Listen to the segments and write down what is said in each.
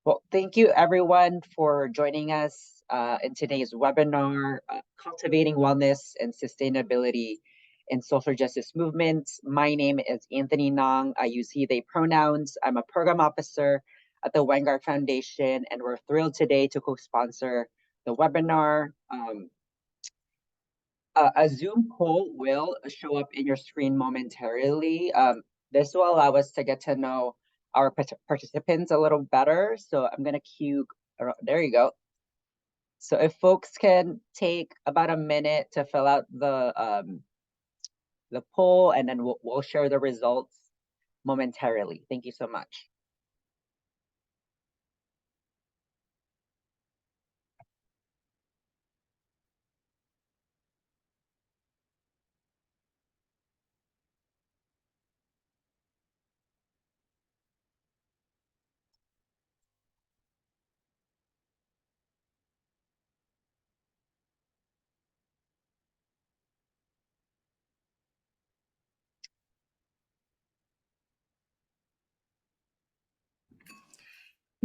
Well, thank you everyone for joining us in today's webinar, Cultivating Wellness and Sustainability in Social Justice Movements. My name is Anthony Nong. I use he, they pronouns. I'm a program officer at the Vanguard Foundation, and we're thrilled today to co-sponsor the webinar. A Zoom poll will show up in your screen momentarily. This will allow us to get to know our participants a little better. So I'm gonna cue, there you go. So if folks can take about a minute to fill out the poll, and then we'll share the results momentarily. Thank you so much.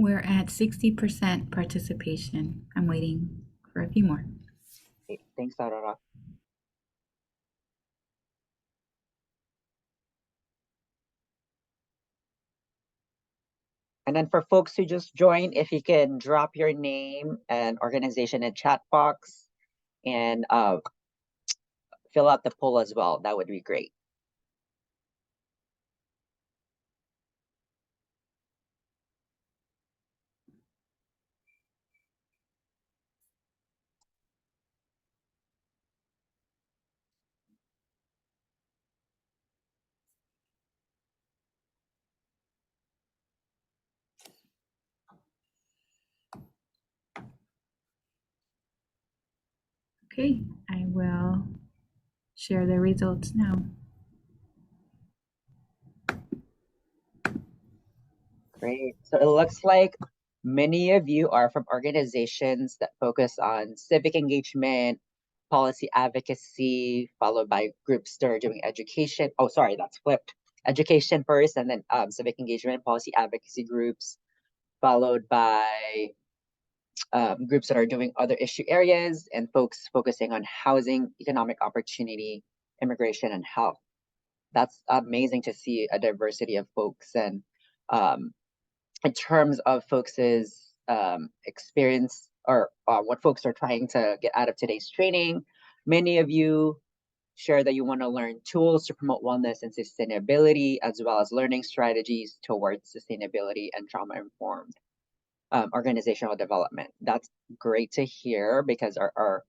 We're at 60% participation. I'm waiting for a few more. Okay, thanks, Aurora. And then for folks who just joined, if you can drop your name and organization in chat box and fill out the poll as well, that would be great. Okay, I will share the results now. Great. So it looks like many of you are from organizations that focus on civic engagement, policy advocacy, followed by groups that are doing education. Oh, sorry, that's flipped. Education first, and then civic engagement, policy advocacy groups, followed by groups that are doing other issue areas, and folks focusing on housing, economic opportunity, immigration, and health. That's amazing to see a diversity of folks. And in terms of folks' experience or what folks are trying to get out of today's training, many of you share that you want to learn tools to promote wellness and sustainability, as well as learning strategies towards sustainability and trauma-informed organizational development. That's great to hear because our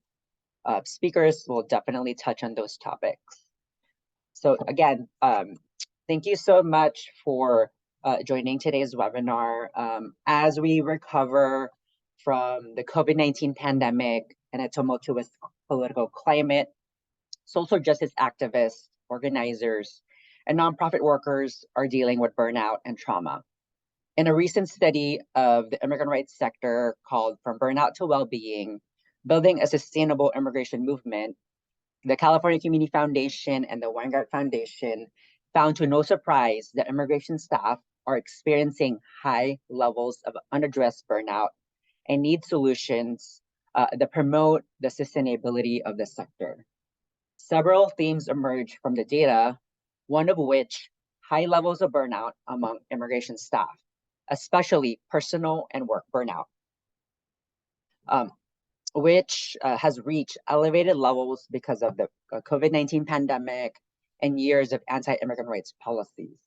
speakers will definitely touch on those topics. So again, thank you so much for joining today's webinar. As we recover from the COVID-19 pandemic and a tumultuous political climate, social justice activists, organizers, and nonprofit workers are dealing with burnout and trauma. In a recent study of the immigrant rights sector called From Burnout to Wellbeing, Building a Sustainable Immigration Movement, the California Community Foundation and the Vanguard Foundation found to no surprise that immigration staff are experiencing high levels of unaddressed burnout and need solutions that promote the sustainability of the sector. Several themes emerge from the data, one of which high levels of burnout among immigration staff, especially personal and work burnout. Which has reached elevated levels because of the COVID-19 pandemic and years of anti-immigrant rights policies.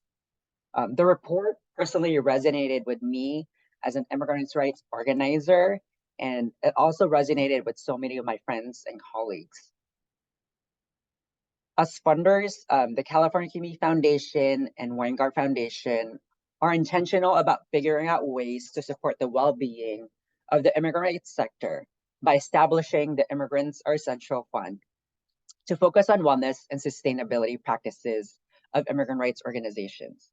The report personally resonated with me as an immigrant rights organizer, and it also resonated with so many of my friends and colleagues. As funders, the California Community Foundation and Vanguard Foundation are intentional about figuring out ways to support the well-being of the immigrant rights sector by establishing the Immigrants Are Essential Fund to focus on wellness and sustainability practices of immigrant rights organizations.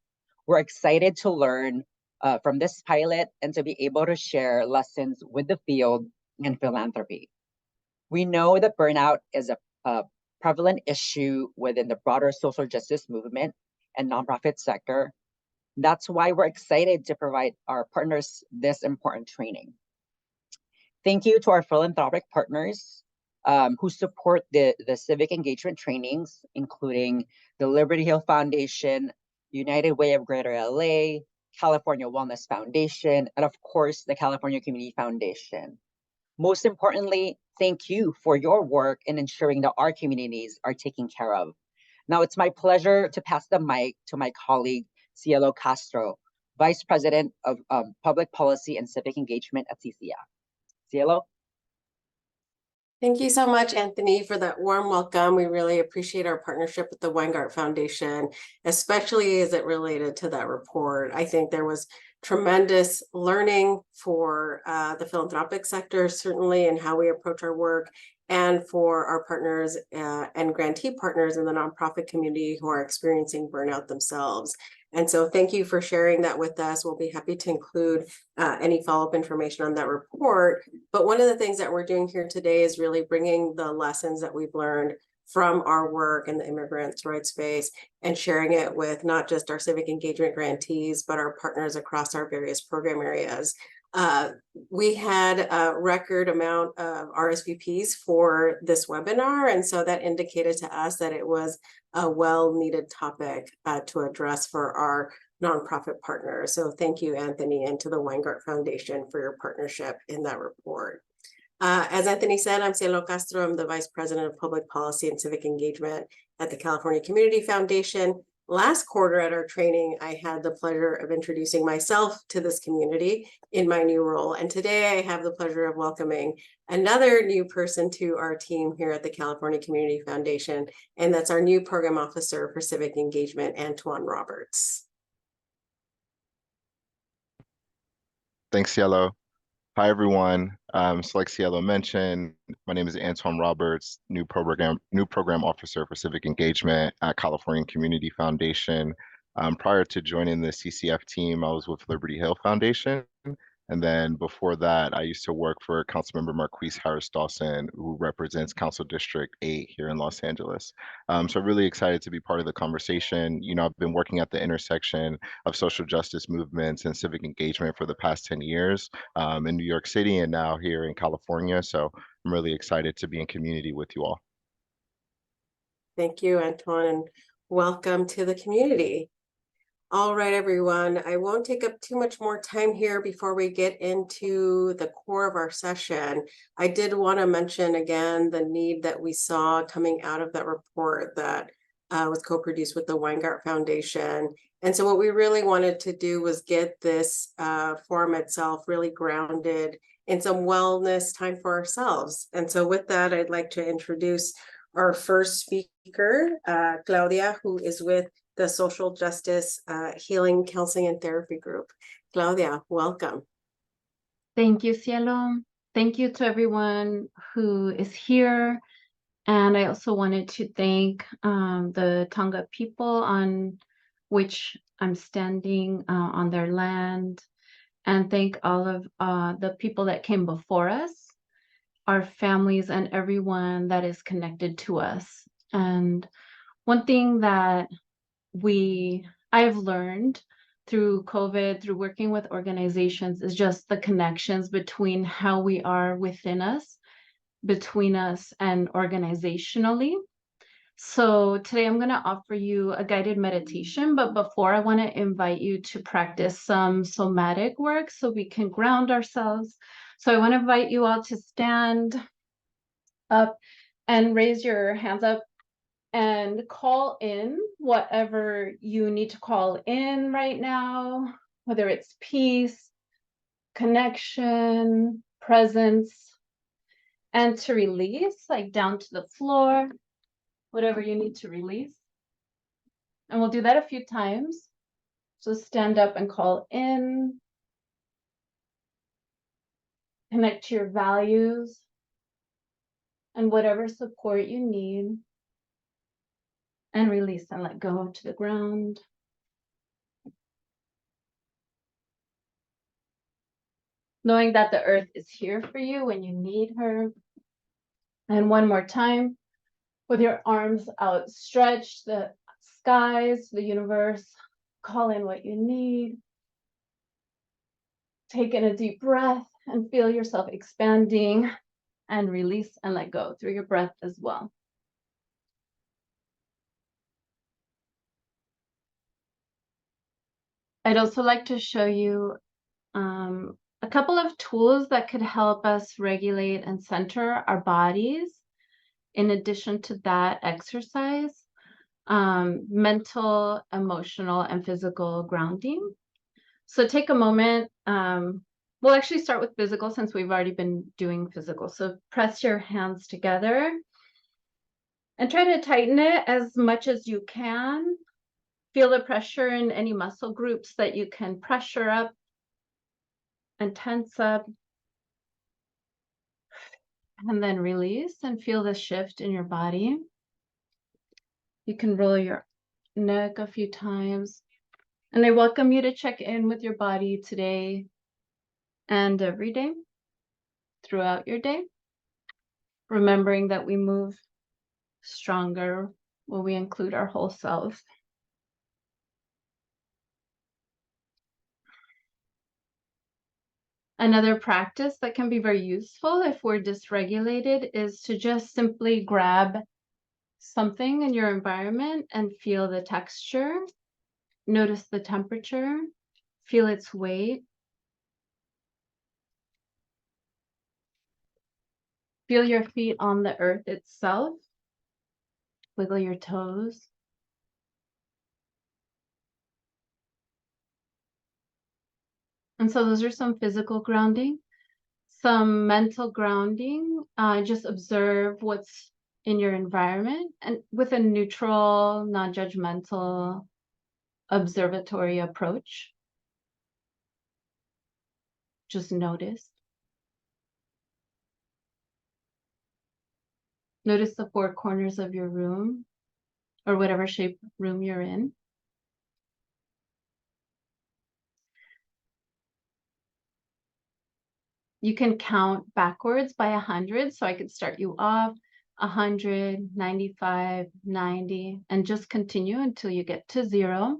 We're excited to learn from this pilot and to be able to share lessons with the field and philanthropy. We know that burnout is a prevalent issue within the broader social justice movement and nonprofit sector, That's why we're excited to provide our partners this important training. Thank you to our philanthropic partners who support the civic engagement trainings, including the Liberty Hill Foundation, United Way of Greater LA, California Wellness Foundation, and of course, the California Community Foundation. Most importantly, thank you for your work in ensuring that our communities are taken care of. Now, it's my pleasure to pass the mic to my colleague, Cielo Castro, Vice President of Public Policy and Civic Engagement at CCF. Cielo? Thank you so much, Anthony, for that warm welcome. We really appreciate our partnership with the Weingart Foundation, especially as it related to that report. I think there was tremendous learning for the philanthropic sector, certainly, in how we approach our work, and for our partners and grantee partners in the nonprofit community who are experiencing burnout themselves. And so thank you for sharing that with us. We'll be happy to include any follow-up information on that report. But one of the things that we're doing here today is really bringing the lessons that we've learned from our work in the immigrants' rights space and sharing it with not just our civic engagement grantees, but our partners across our various program areas. We had a record amount of RSVPs for this webinar, and so that indicated to us that it was a well-needed topic to address for our nonprofit partners. So thank you, Anthony, and to the Weingart Foundation for your partnership in that report. As Anthony said, I'm Cielo Castro. I'm the Vice President of Public Policy and Civic Engagement at the California Community Foundation. Last quarter at our training, I had the pleasure of introducing myself to this community in my new role. And today I have the pleasure of welcoming another new person to our team here at the California Community Foundation, and that's our new Program Officer for Civic Engagement, Antoine Roberts. Thanks, Cielo. Hi, everyone. So like Cielo mentioned, my name is Antoine Roberts, new program officer for civic engagement at California Community Foundation. Prior to joining the CCF team, I was with Liberty Hill Foundation. And then before that, I used to work for Councilmember Marquise Harris Dawson, who represents Council District 8 here in Los Angeles. So really excited to be part of the conversation. You know, I've been working at the intersection of social justice movements and civic engagement for the past 10 years in New York City and now here in California. So I'm really excited to be in community with you all. Thank you, Antoine, and welcome to the community. All right, everyone, I won't take up too much more time here before we get into the core of our session. I did want to mention again the need that we saw coming out of that report that was co-produced with the Weingart Foundation. And so what we really wanted to do was get this forum itself really grounded in some wellness time for ourselves. And so with that, I'd like to introduce our first speaker, Claudia, who is with the Social Justice Healing, Counseling, and Therapy Group. Claudia, welcome. Thank you, Cielo. Thank you to everyone who is here. And I also wanted to thank the Tonga people on which I'm standing on their land, and thank all of the people that came before us, our families, and everyone that is connected to us. And one thing that I've learned through COVID, through working with organizations, is just the connections between how we are within us, between us and organizationally. So today I'm going to offer you a guided meditation, but before I want to invite you to practice some somatic work so we can ground ourselves. So I want to invite you all to stand up and raise your hands up and call in whatever you need to call in right now, whether it's peace, connection, presence, and to release, like down to the floor, whatever you need to release. And we'll do that a few times. So stand up and call in, connect to your values and whatever support you need, and release and let go to the ground. Knowing that the earth is here for you when you need her. And one more time, with your arms outstretched, the skies, the universe, Call in what you need. Take in a deep breath and feel yourself expanding, and release and let go through your breath as well. I'd also like to show you a couple of tools that could help us regulate and center our bodies. In addition to that, exercise, mental, emotional, and physical grounding. So take a moment. We'll actually start with physical since we've already been doing physical. So press your hands together and try to tighten it as much as you can. Feel the pressure in any muscle groups that you can pressure up and tense up. And then release and feel the shift in your body. You can roll your neck a few times. And I welcome you to check in with your body today and every day, throughout your day, remembering that we move stronger when we include our whole self. Another practice that can be very useful if we're dysregulated is to just simply grab something in your environment and feel the texture, notice the temperature, feel its weight. Feel your feet on the earth itself. Wiggle your toes. And so those are some physical grounding. Some mental grounding, just observe what's in your environment and with a neutral, non-judgmental, observatory approach. Just notice. Notice the four corners of your room or whatever shape room you're in. You can count backwards by 100. So I could start you off 100, 95, 90, and just continue until you get to 0.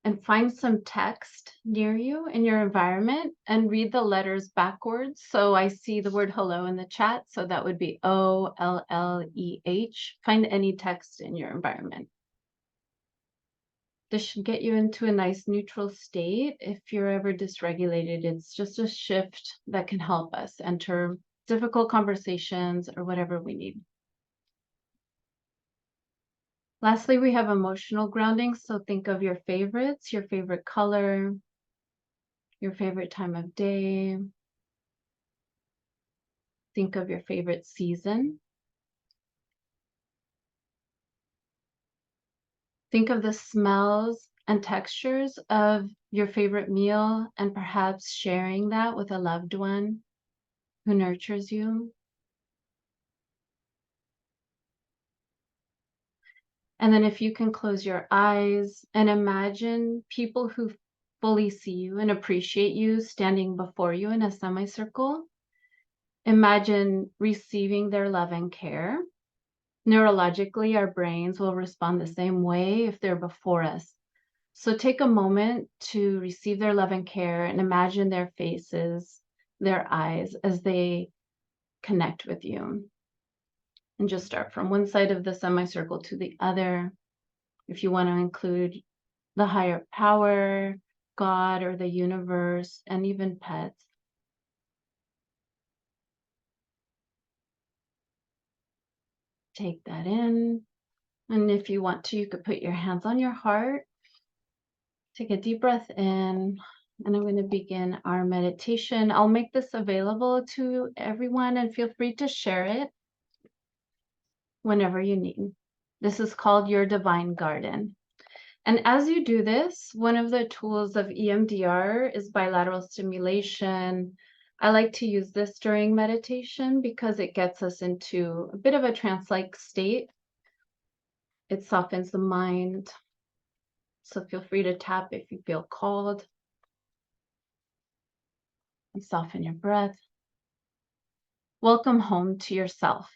And find some text near you in your environment and read the letters backwards. So I see the word hello in the chat. So that would be OLLEH. Find any text in your environment. This should get you into a nice neutral state. If you're ever dysregulated, it's just a shift that can help us enter difficult conversations or whatever we need. Lastly, we have emotional grounding. So think of your favorites, your favorite color, your favorite time of day. Think of your favorite season. Think of the smells and textures of your favorite meal and perhaps sharing that with a loved one who nurtures you. And then if you can close your eyes and imagine people who fully see you and appreciate you standing before you in a semicircle. Imagine receiving their love and care. Neurologically, our brains will respond the same way if they're before us. So take a moment to receive their love and care and imagine their faces, their eyes as they connect with you. And just start from one side of the semicircle to the other. If you want to include the higher power, God, or the universe, and even pets. Take that in. And if you want to, you could put your hands on your heart. Take a deep breath in. And I'm going to begin our meditation. I'll make this available to everyone and feel free to share it whenever you need. This is called Your Divine Garden. And as you do this, one of the tools of EMDR is bilateral stimulation. I like to use this during meditation because it gets us into a bit of a trance-like state. It softens the mind. So feel free to tap if you feel called. and soften your breath. Welcome home to yourself.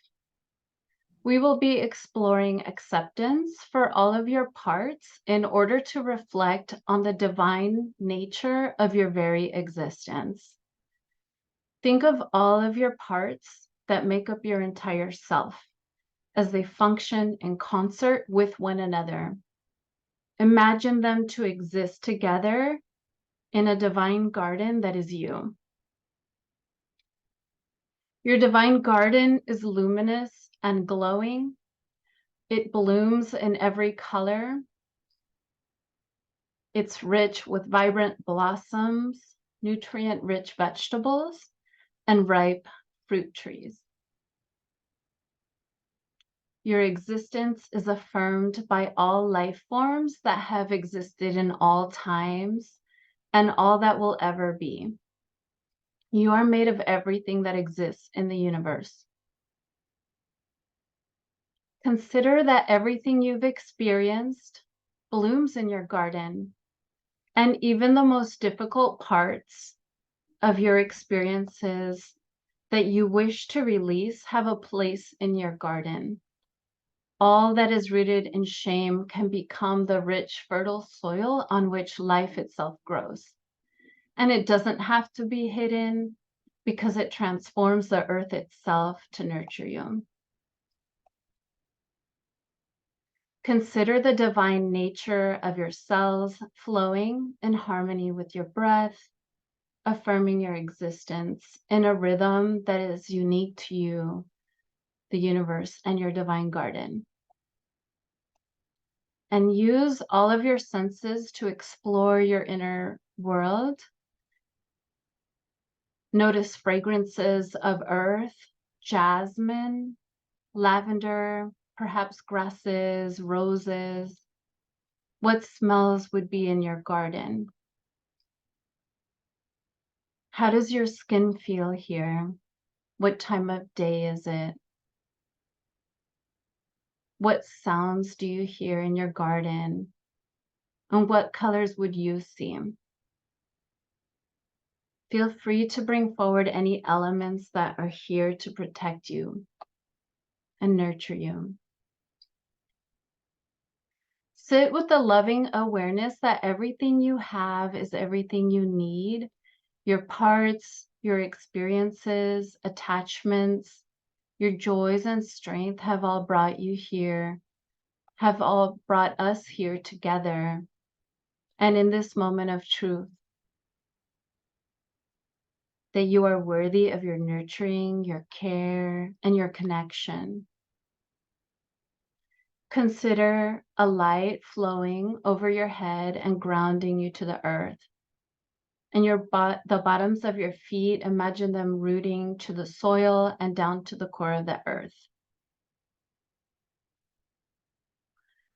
We will be exploring acceptance for all of your parts in order to reflect on the divine nature of your very existence. Think of all of your parts that make up your entire self as they function in concert with one another. Imagine them to exist together in a divine garden that is you. Your divine garden is luminous and glowing. It blooms in every color. It's rich with vibrant blossoms, nutrient-rich vegetables, and ripe fruit trees. Your existence is affirmed by all life forms that have existed in all times and all that will ever be. You are made of everything that exists in the universe. Consider that everything you've experienced blooms in your garden, and even the most difficult parts of your experiences that you wish to release have a place in your garden. All that is rooted in shame can become the rich, fertile soil on which life itself grows. And it doesn't have to be hidden because it transforms the earth itself to nurture you. Consider the divine nature of your cells flowing in harmony with your breath, affirming your existence in a rhythm that is unique to you, the universe, and your divine garden. And use all of your senses to explore your inner world. Notice fragrances of earth, jasmine, lavender, perhaps grasses, roses. What smells would be in your garden? How does your skin feel here? What time of day is it? What sounds do you hear in your garden? And what colors would you see? Feel free to bring forward any elements that are here to protect you and nurture you. Sit with the loving awareness that everything you have is everything you need. Your parts, your experiences, attachments, your joys and strength have all brought you here, have all brought us here together. And in this moment of truth, that you are worthy of your nurturing, your care, and your connection. Consider a light flowing over your head and grounding you to the earth. And the bottoms of your feet, imagine them rooting to the soil and down to the core of the earth.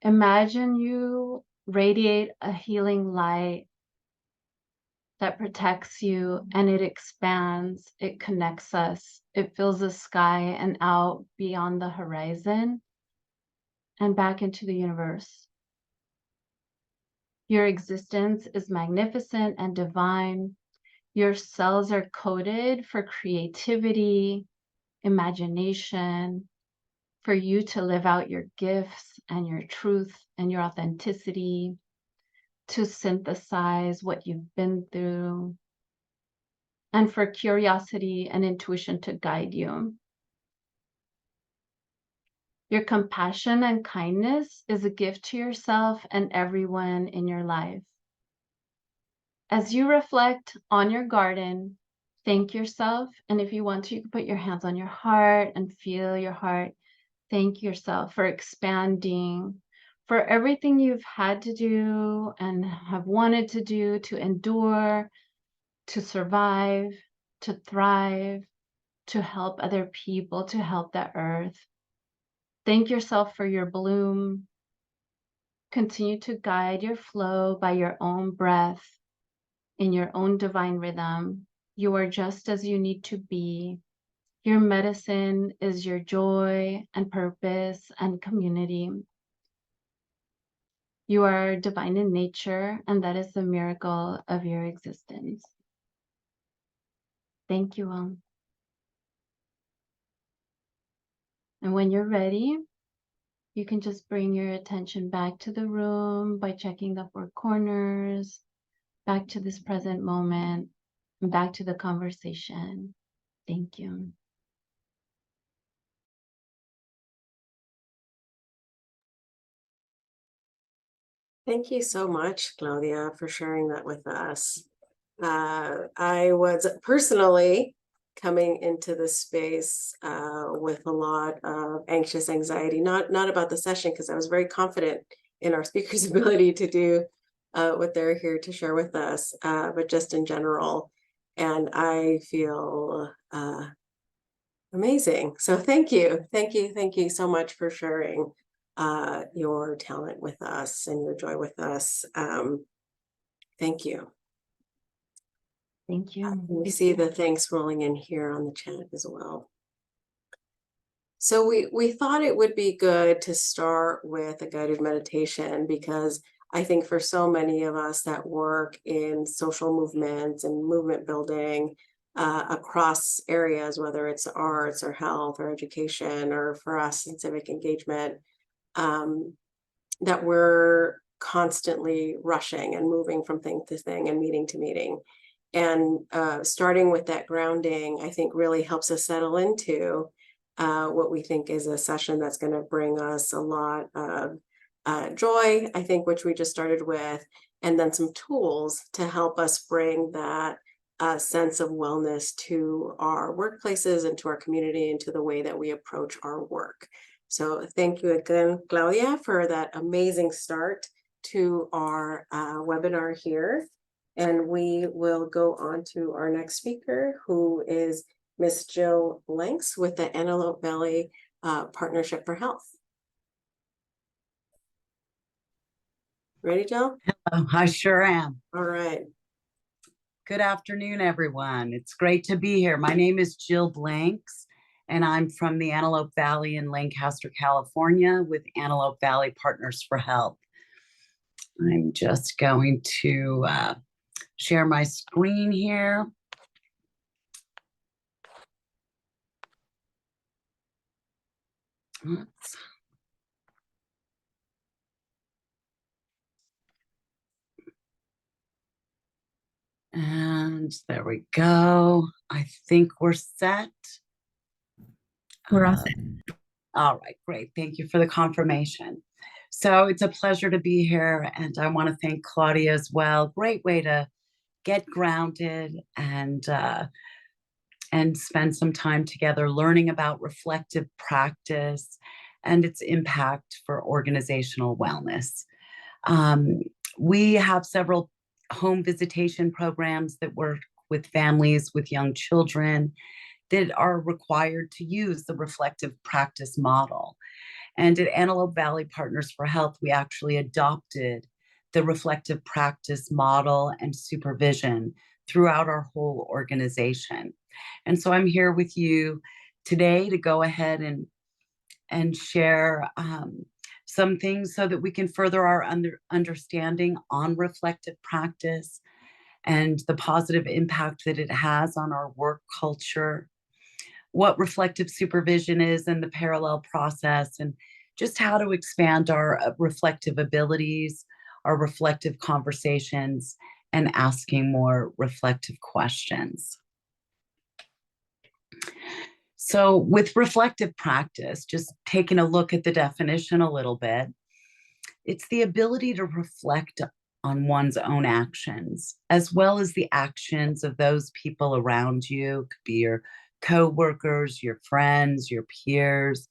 Imagine you radiate a healing light that protects you, and it expands, it connects us, it fills the sky and out beyond the horizon and back into the universe. Your existence is magnificent and divine. Your cells are coded for creativity, imagination, for you to live out your gifts and your truth and your authenticity, to synthesize what you've been through, and for curiosity and intuition to guide you. Your compassion and kindness is a gift to yourself and everyone in your life. As you reflect on your garden, thank yourself. And if you want to, you can put your hands on your heart and feel your heart. Thank yourself for expanding, for everything you've had to do and have wanted to do to endure, to survive, to thrive, to help other people, to help the earth. Thank yourself for your bloom. Continue to guide your flow by your own breath, in your own divine rhythm. You are just as you need to be. Your medicine is your joy and purpose and community. You are divine in nature, and that is the miracle of your existence. Thank you all. And when you're ready, you can just bring your attention back to the room by checking the four corners, back to this present moment, and back to the conversation. Thank you. Thank you so much, Claudia, for sharing that with us. I was personally coming into this space with a lot of anxious anxiety, not about the session, because I was very confident in our speakers' ability to do what they're here to share with us, but just in general. And I feel amazing. So thank you so much for sharing your talent with us and your joy with us. Thank you. Thank you. We see the thanks rolling in here on the chat as well. So we thought it would be good to start with a guided meditation, because I think for so many of us that work in social movements and movement building across areas, whether it's arts or health or education, or for us in civic engagement, that we're constantly rushing and moving from thing to thing and meeting to meeting. And starting with that grounding, I think really helps us settle into what we think is a session that's going to bring us a lot of joy, I think, which we just started with, and then some tools to help us bring that sense of wellness to our workplaces and to our community and to the way that we approach our work. So thank you again, Claudia, for that amazing start to our webinar here. And we will go on to our next speaker, who is Miss Jill Blanks with the Antelope Valley Partnership for Health. Ready, Jill? Oh, I sure am. All right. Good afternoon, everyone. It's great to be here. My name is Jill Blanks, and I'm from the Antelope Valley in Lancaster, California, with Antelope Valley Partners for Health. I'm just going to share my screen here. Oops. And there we go. I think we're set. We're all set. All right, great. Thank you for the confirmation. So it's a pleasure to be here, and I want to thank Claudia as well. Great way to get grounded and spend some time together learning about reflective practice and its impact for organizational wellness. We have several home visitation programs that work with families with young children that are required to use the reflective practice model. And at Antelope Valley Partners for Health, we actually adopted the reflective practice model and supervision throughout our whole organization. And so I'm here with you today to go ahead and share some things so that we can further our understanding on reflective practice and the positive impact that it has on our work culture, what reflective supervision is and the parallel process, and just how to expand our reflective abilities, our reflective conversations, and asking more reflective questions. So with reflective practice, just taking a look at the definition a little bit, it's the ability to reflect on one's own actions, as well as the actions of those people around you. It could be your co-workers, your friends, your peers,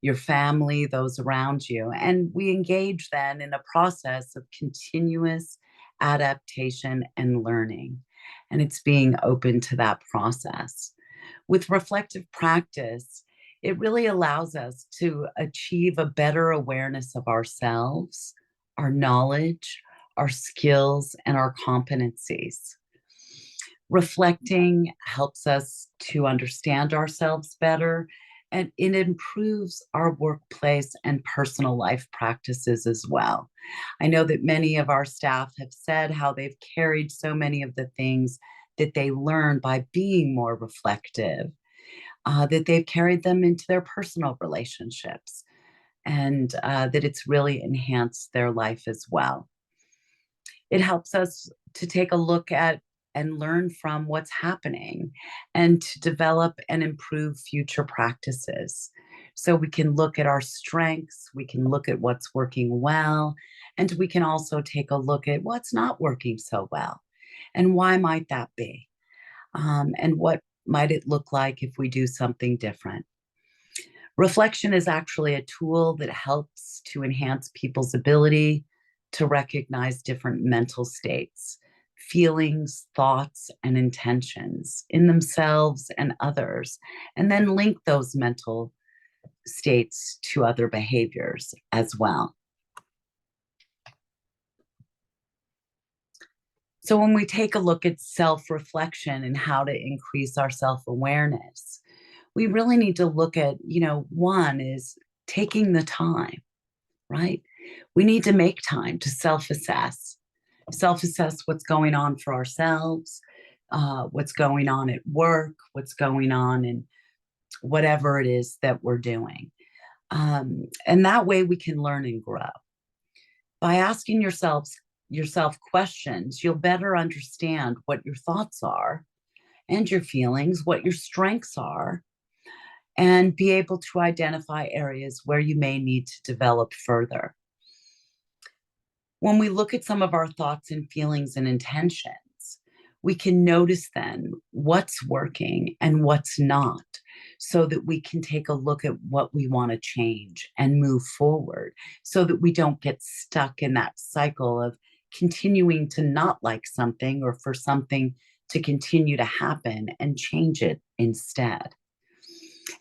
your family, those around you. And we engage then in a process of continuous adaptation and learning. And it's being open to that process. With reflective practice, it really allows us to achieve a better awareness of ourselves, our knowledge, our skills, and our competencies. Reflecting helps us to understand ourselves better, and it improves our workplace and personal life practices as well. I know that many of our staff have said how they've carried so many of the things that they learn by being more reflective, that they've carried them into their personal relationships, and that it's really enhanced their life as well. It helps us to take a look at and learn from what's happening and to develop and improve future practices. So we can look at our strengths, we can look at what's working well, and we can also take a look at what's not working so well. And why might that be? And what might it look like if we do something different? Reflection is actually a tool that helps to enhance people's ability to recognize different mental states, feelings, thoughts, and intentions in themselves and others, and then link those mental states to other behaviors as well. So when we take a look at self-reflection and how to increase our self-awareness, we really need to look at, one is taking the time, right? We need to make time to self-assess what's going on for ourselves, what's going on at work, what's going on in whatever it is that we're doing. And that way we can learn and grow. By asking yourself questions, you'll better understand what your thoughts are and your feelings, what your strengths are, and be able to identify areas where you may need to develop further. When we look at some of our thoughts and feelings and intentions, we can notice then what's working and what's not, so that we can take a look at what we want to change and move forward, so that we don't get stuck in that cycle of continuing to not like something or for something to continue to happen, and change it instead.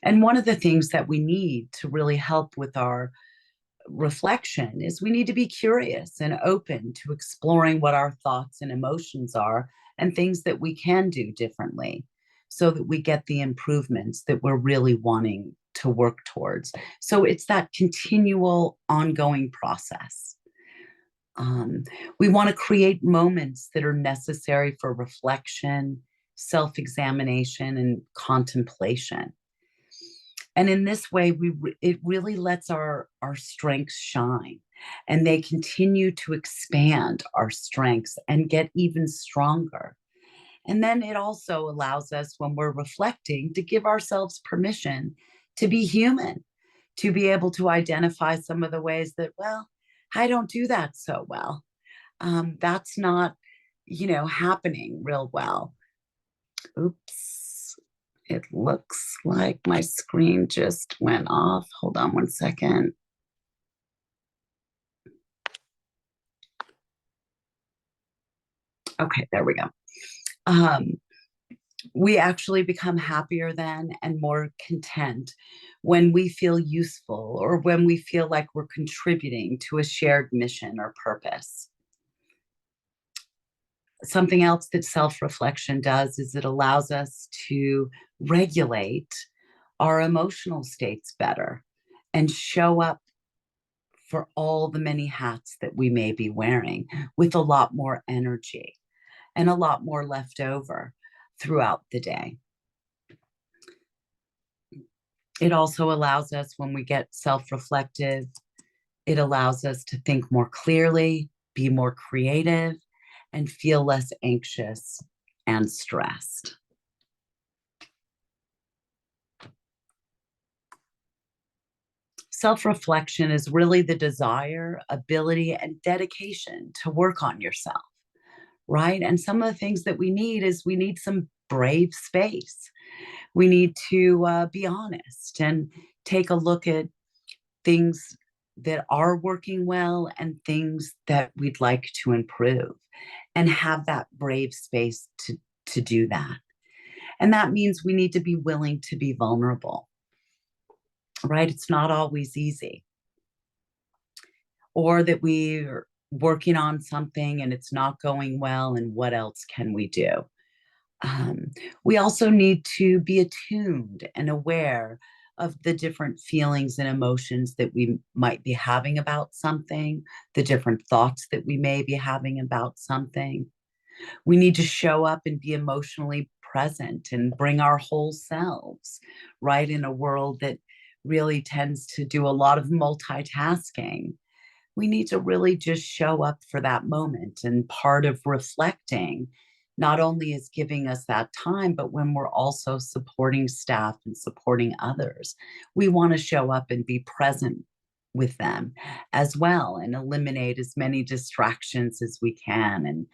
And one of the things that we need to really help with our reflection is we need to be curious and open to exploring what our thoughts and emotions are and things that we can do differently, so that we get the improvements that we're really wanting to work towards. So it's that continual ongoing process. We want to create moments that are necessary for reflection, self-examination, and contemplation. And in this way, it really lets our strengths shine, and they continue to expand our strengths and get even stronger. And then it also allows us, when we're reflecting, to give ourselves permission to be human, to be able to identify some of the ways that, well, I don't do that so well. That's not, happening real well. Oops. It looks like my screen just went off. Hold on one second. Okay, there we go. We actually become happier then and more content when we feel useful, or when we feel like we're contributing to a shared mission or purpose. Something else that self-reflection does is it allows us to regulate our emotional states better and show up for all the many hats that we may be wearing with a lot more energy and a lot more left over throughout the day. It also allows us, when we get self-reflective, it allows us to think more clearly, be more creative, and feel less anxious and stressed. Self-reflection is really the desire, ability, and dedication to work on yourself, right? And some of the things that we need is we need some brave space. We need to be honest and take a look at things that are working well and things that we'd like to improve, and have that brave space to do that. And that means we need to be willing to be vulnerable, right? It's not always easy. Or that we're working on something and it's not going well, and what else can we do? We also need to be attuned and aware of the different feelings and emotions that we might be having about something, the different thoughts that we may be having about something. We need to show up and be emotionally present and bring our whole selves, right? In a world that really tends to do a lot of multitasking. We need to really just show up for that moment. And part of reflecting not only is giving us that time, but when we're also supporting staff and supporting others, we want to show up and be present with them as well and eliminate as many distractions as we can. And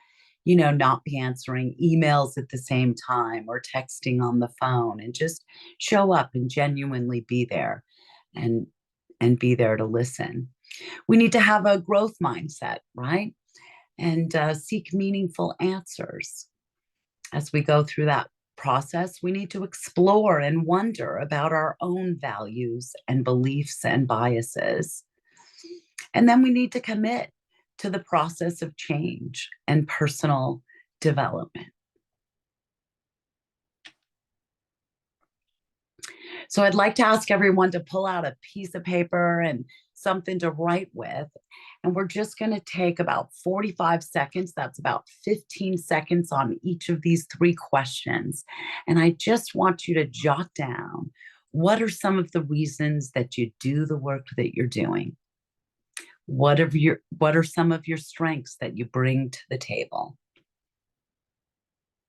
not be answering emails at the same time or texting on the phone, and just show up and genuinely be there and be there to listen. We need to have a growth mindset, right? And seek meaningful answers. As we go through that process, we need to explore and wonder about our own values and beliefs and biases. And then we need to commit to the process of change and personal development. So I'd like to ask everyone to pull out a piece of paper and something to write with. And we're just going to take about 45 seconds. That's about 15 seconds on each of these 3 questions. And I just want you to jot down, what are some of the reasons that you do the work that you're doing? What are some of your strengths that you bring to the table?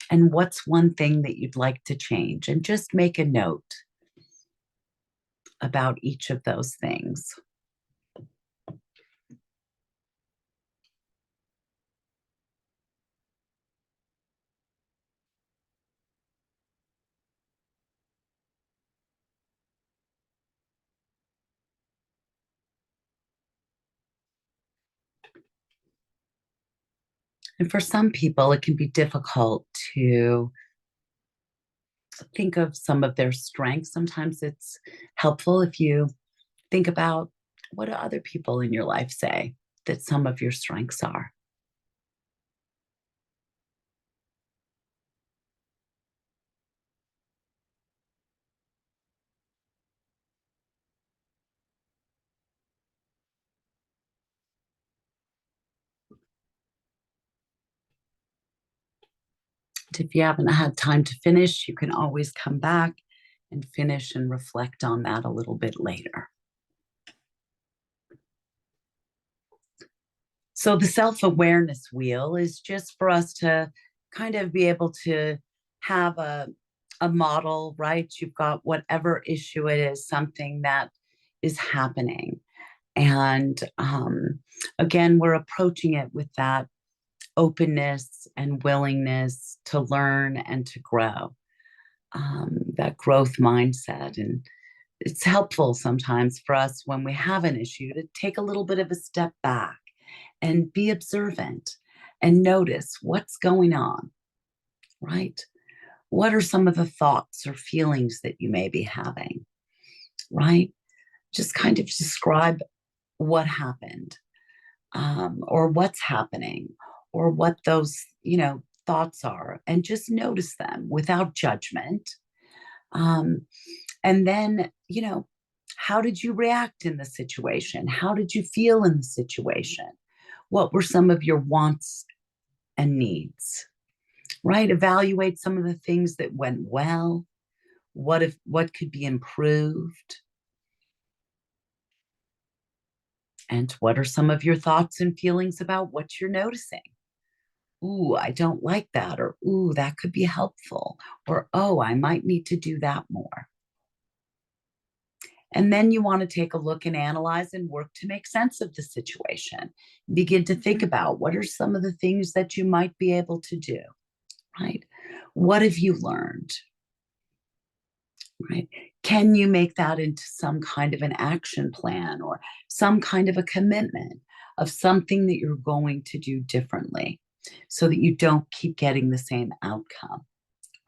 And what's one thing that you'd like to change? And just make a note about each of those things. And for some people, it can be difficult to think of some of their strengths. Sometimes it's helpful if you think about, what do other people in your life say that some of your strengths are? If you haven't had time to finish, you can always come back and finish and reflect on that a little bit later. So the self-awareness wheel is just for us to kind of be able to have a model, right? You've got whatever issue it is, something that is happening. And again, we're approaching it with that openness and willingness to learn and to grow, that growth mindset. And it's helpful sometimes for us when we have an issue to take a little bit of a step back and be observant and notice what's going on, right? What are some of the thoughts or feelings that you may be having, right? Just kind of describe what happened, or what's happening, or what those, thoughts are, and just notice them without judgment. And then, how did you react in the situation? How did you feel in the situation? What were some of your wants and needs, right? Evaluate some of the things that went well. What could be improved? And what are some of your thoughts and feelings about what you're noticing? Ooh, I don't like that. Or, ooh, that could be helpful. Or, oh, I might need to do that more. And then you want to take a look and analyze and work to make sense of the situation. Begin to think about, what are some of the things that you might be able to do, right? What have you learned, right? Can you make that into some kind of an action plan or some kind of a commitment of something that you're going to do differently so that you don't keep getting the same outcome,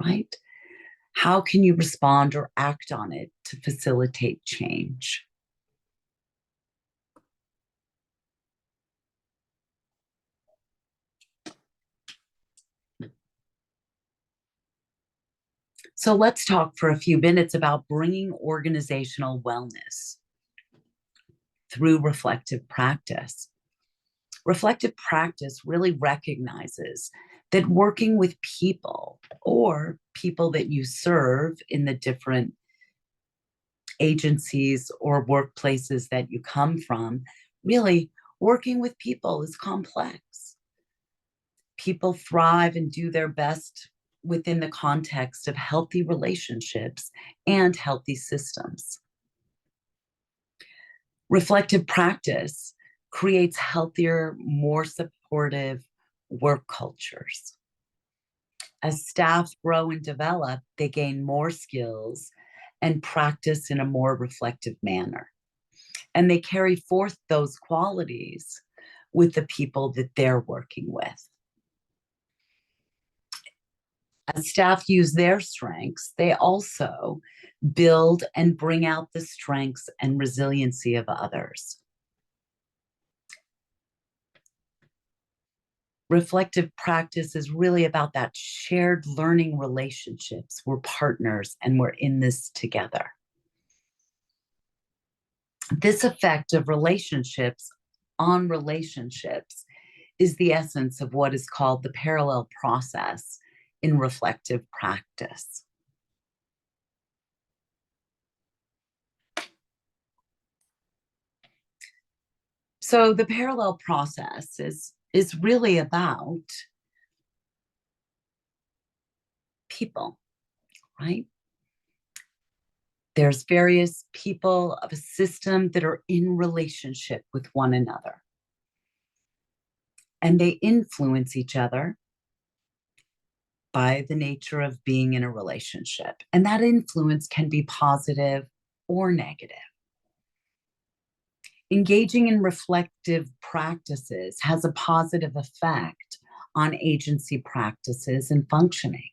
right? How can you respond or act on it to facilitate change? So let's talk for a few minutes about bringing organizational wellness through reflective practice. Reflective practice really recognizes that working with people or people that you serve in the different agencies or workplaces that you come from, really working with people is complex. People thrive and do their best within the context of healthy relationships and healthy systems. Reflective practice creates healthier, more supportive work cultures. As staff grow and develop, they gain more skills and practice in a more reflective manner. And they carry forth those qualities with the people that they're working with. As staff use their strengths, they also build and bring out the strengths and resiliency of others. Reflective practice is really about that shared learning relationships. We're partners and we're in this together. This effect of relationships on relationships is the essence of what is called the parallel process in reflective practice. So the parallel process is really about people, right? There's various people of a system that are in relationship with one another. And they influence each other by the nature of being in a relationship. And that influence can be positive or negative. Engaging in reflective practices has a positive effect on agency practices and functioning.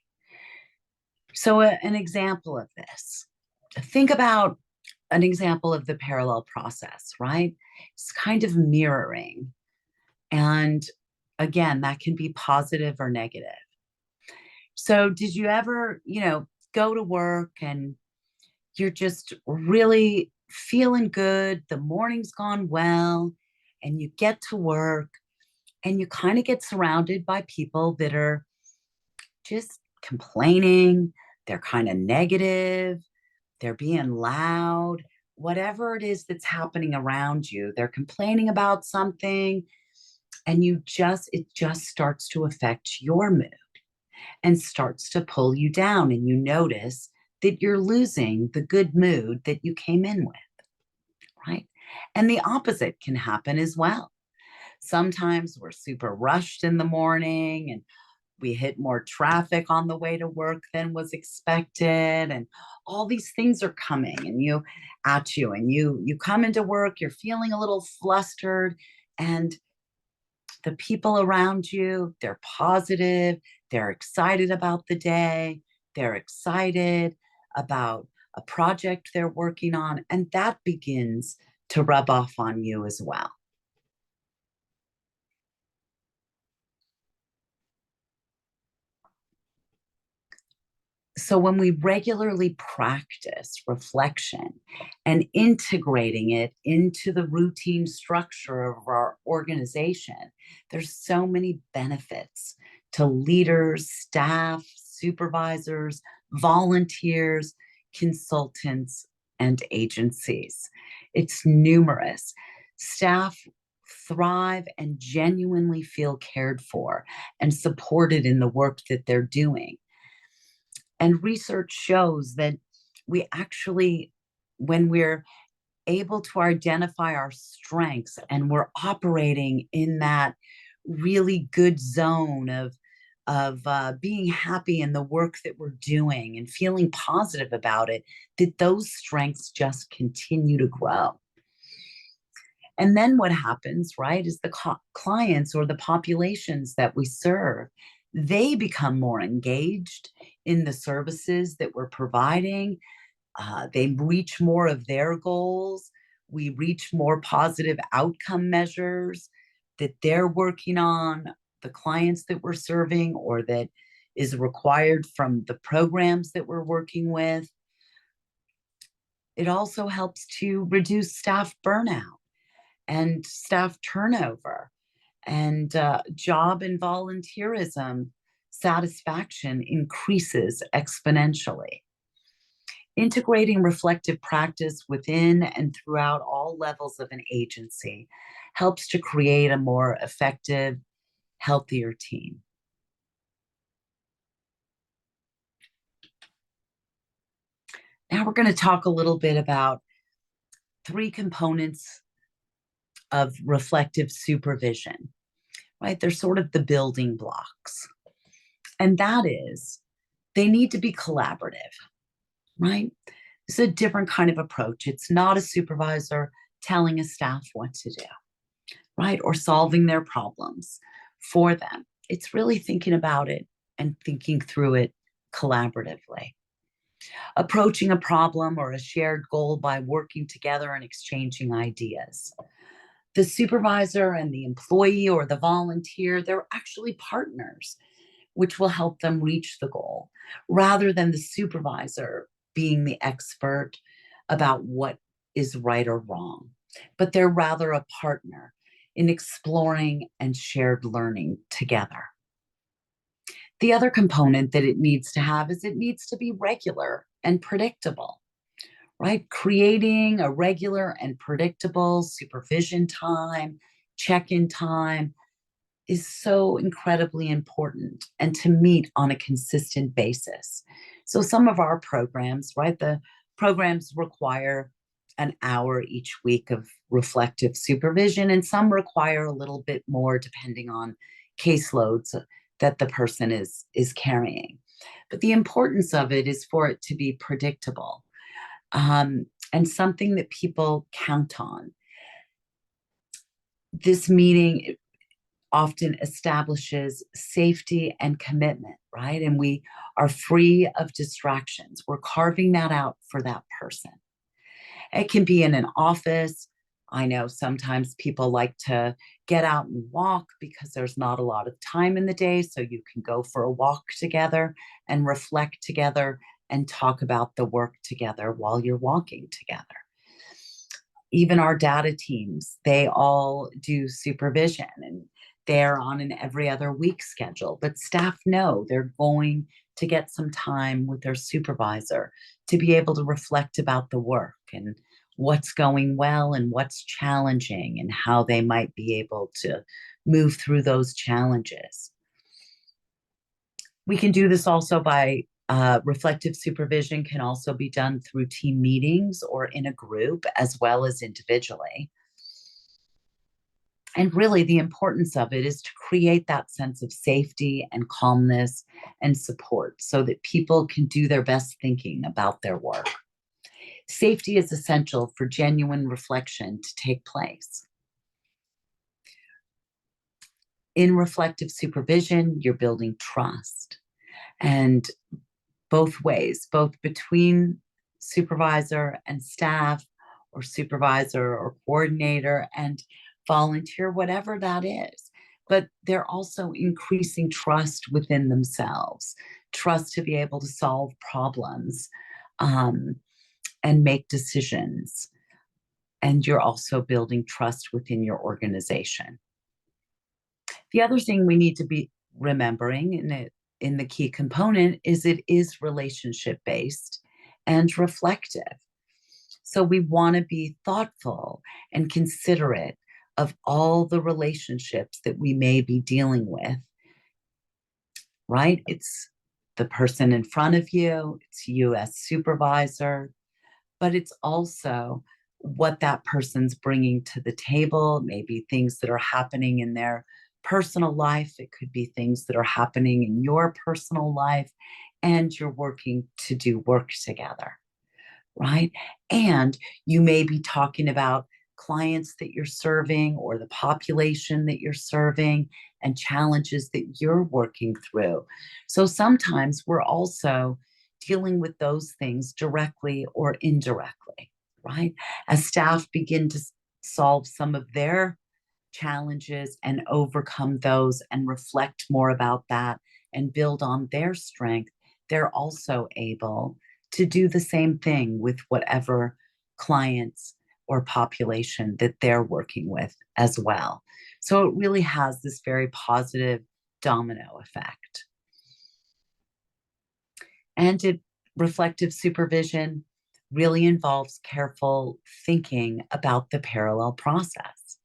So an example of this, think about an example of the parallel process, right? It's kind of mirroring. And again, that can be positive or negative. So did you ever, go to work and you're just really feeling good, the morning's gone well, and you get to work and you kind of get surrounded by people that are just complaining, they're kind of negative, they're being loud, whatever it is that's happening around you, they're complaining about something, and it just starts to affect your mood and starts to pull you down, and you notice that you're losing the good mood that you came in with, right? And the opposite can happen as well. Sometimes we're super rushed in the morning and we hit more traffic on the way to work than was expected, and all these things are coming and you come into work, you're feeling a little flustered, and the people around you, they're positive, they're excited about the day, they're excited about a project they're working on, and that begins to rub off on you as well. So when we regularly practice reflection and integrating it into the routine structure of our organization, there's so many benefits to leaders, staff, supervisors, volunteers, consultants, and agencies. It's numerous. Staff thrive and genuinely feel cared for and supported in the work that they're doing. And research shows that we actually, when we're able to identify our strengths and we're operating in that really good zone of being happy in the work that we're doing and feeling positive about it, that those strengths just continue to grow. And then what happens, right, is the clients or the populations that we serve, they become more engaged in the services that we're providing. They reach more of their goals. We reach more positive outcome measures that they're working on, the clients that we're serving, or that is required from the programs that we're working with. It also helps to reduce staff burnout and staff turnover and job and volunteerism satisfaction increases exponentially. Integrating reflective practice within and throughout all levels of an agency helps to create a more effective, healthier team. Now we're going to talk a little bit about 3 components of reflective supervision, right? They're sort of the building blocks. And that is, they need to be collaborative, right? It's a different kind of approach. It's not a supervisor telling a staff what to do, right? Or solving their problems for them. It's really thinking about it and thinking through it collaboratively. Approaching a problem or a shared goal by working together and exchanging ideas. The supervisor and the employee or the volunteer, they're actually partners, which will help them reach the goal, rather than the supervisor being the expert about what is right or wrong. But they're rather a partner in exploring and shared learning together. The other component that it needs to have is it needs to be regular and predictable, right? Creating a regular and predictable supervision time, check-in time is so incredibly important, and to meet on a consistent basis. So some of our programs, right, the programs require an hour each week of reflective supervision, and some require a little bit more depending on caseloads that the person is carrying. But the importance of it is for it to be predictable, and something that people count on. This meeting often establishes safety and commitment, right? And we are free of distractions. We're carving that out for that person. It can be in an office. I know sometimes people like to get out and walk because there's not a lot of time in the day, so you can go for a walk together and reflect together and talk about the work together while you're walking together. Even our data teams, they all do supervision, and they're on an every other week schedule, but staff know they're going to get some time with their supervisor to be able to reflect about the work and what's going well and what's challenging and how they might be able to move through those challenges. We can do this also by reflective supervision can also be done through team meetings or in a group as well as individually. And really, the importance of it is to create that sense of safety and calmness and support so that people can do their best thinking about their work. Safety is essential for genuine reflection to take place. In reflective supervision, you're building trust, and both ways, both between supervisor and staff, or supervisor or coordinator and volunteer, whatever that is. But they're also increasing trust within themselves, trust to be able to solve problems and make decisions. And you're also building trust within your organization. The other thing we need to be remembering in the key component is it is relationship-based and reflective. So we want to be thoughtful and considerate of all the relationships that we may be dealing with, right? It's the person in front of you, it's you as supervisor, but it's also what that person's bringing to the table, maybe things that are happening in their personal life. It could be things that are happening in your personal life, and you're working to do work together, right? And you may be talking about clients that you're serving or the population that you're serving and challenges that you're working through. So sometimes we're also dealing with those things directly or indirectly, right? As staff begin to solve some of their challenges and overcome those and reflect more about that and build on their strength, they're also able to do the same thing with whatever clients or population that they're working with as well. So it really has this very positive domino effect. And reflective supervision really involves careful thinking about the parallel process,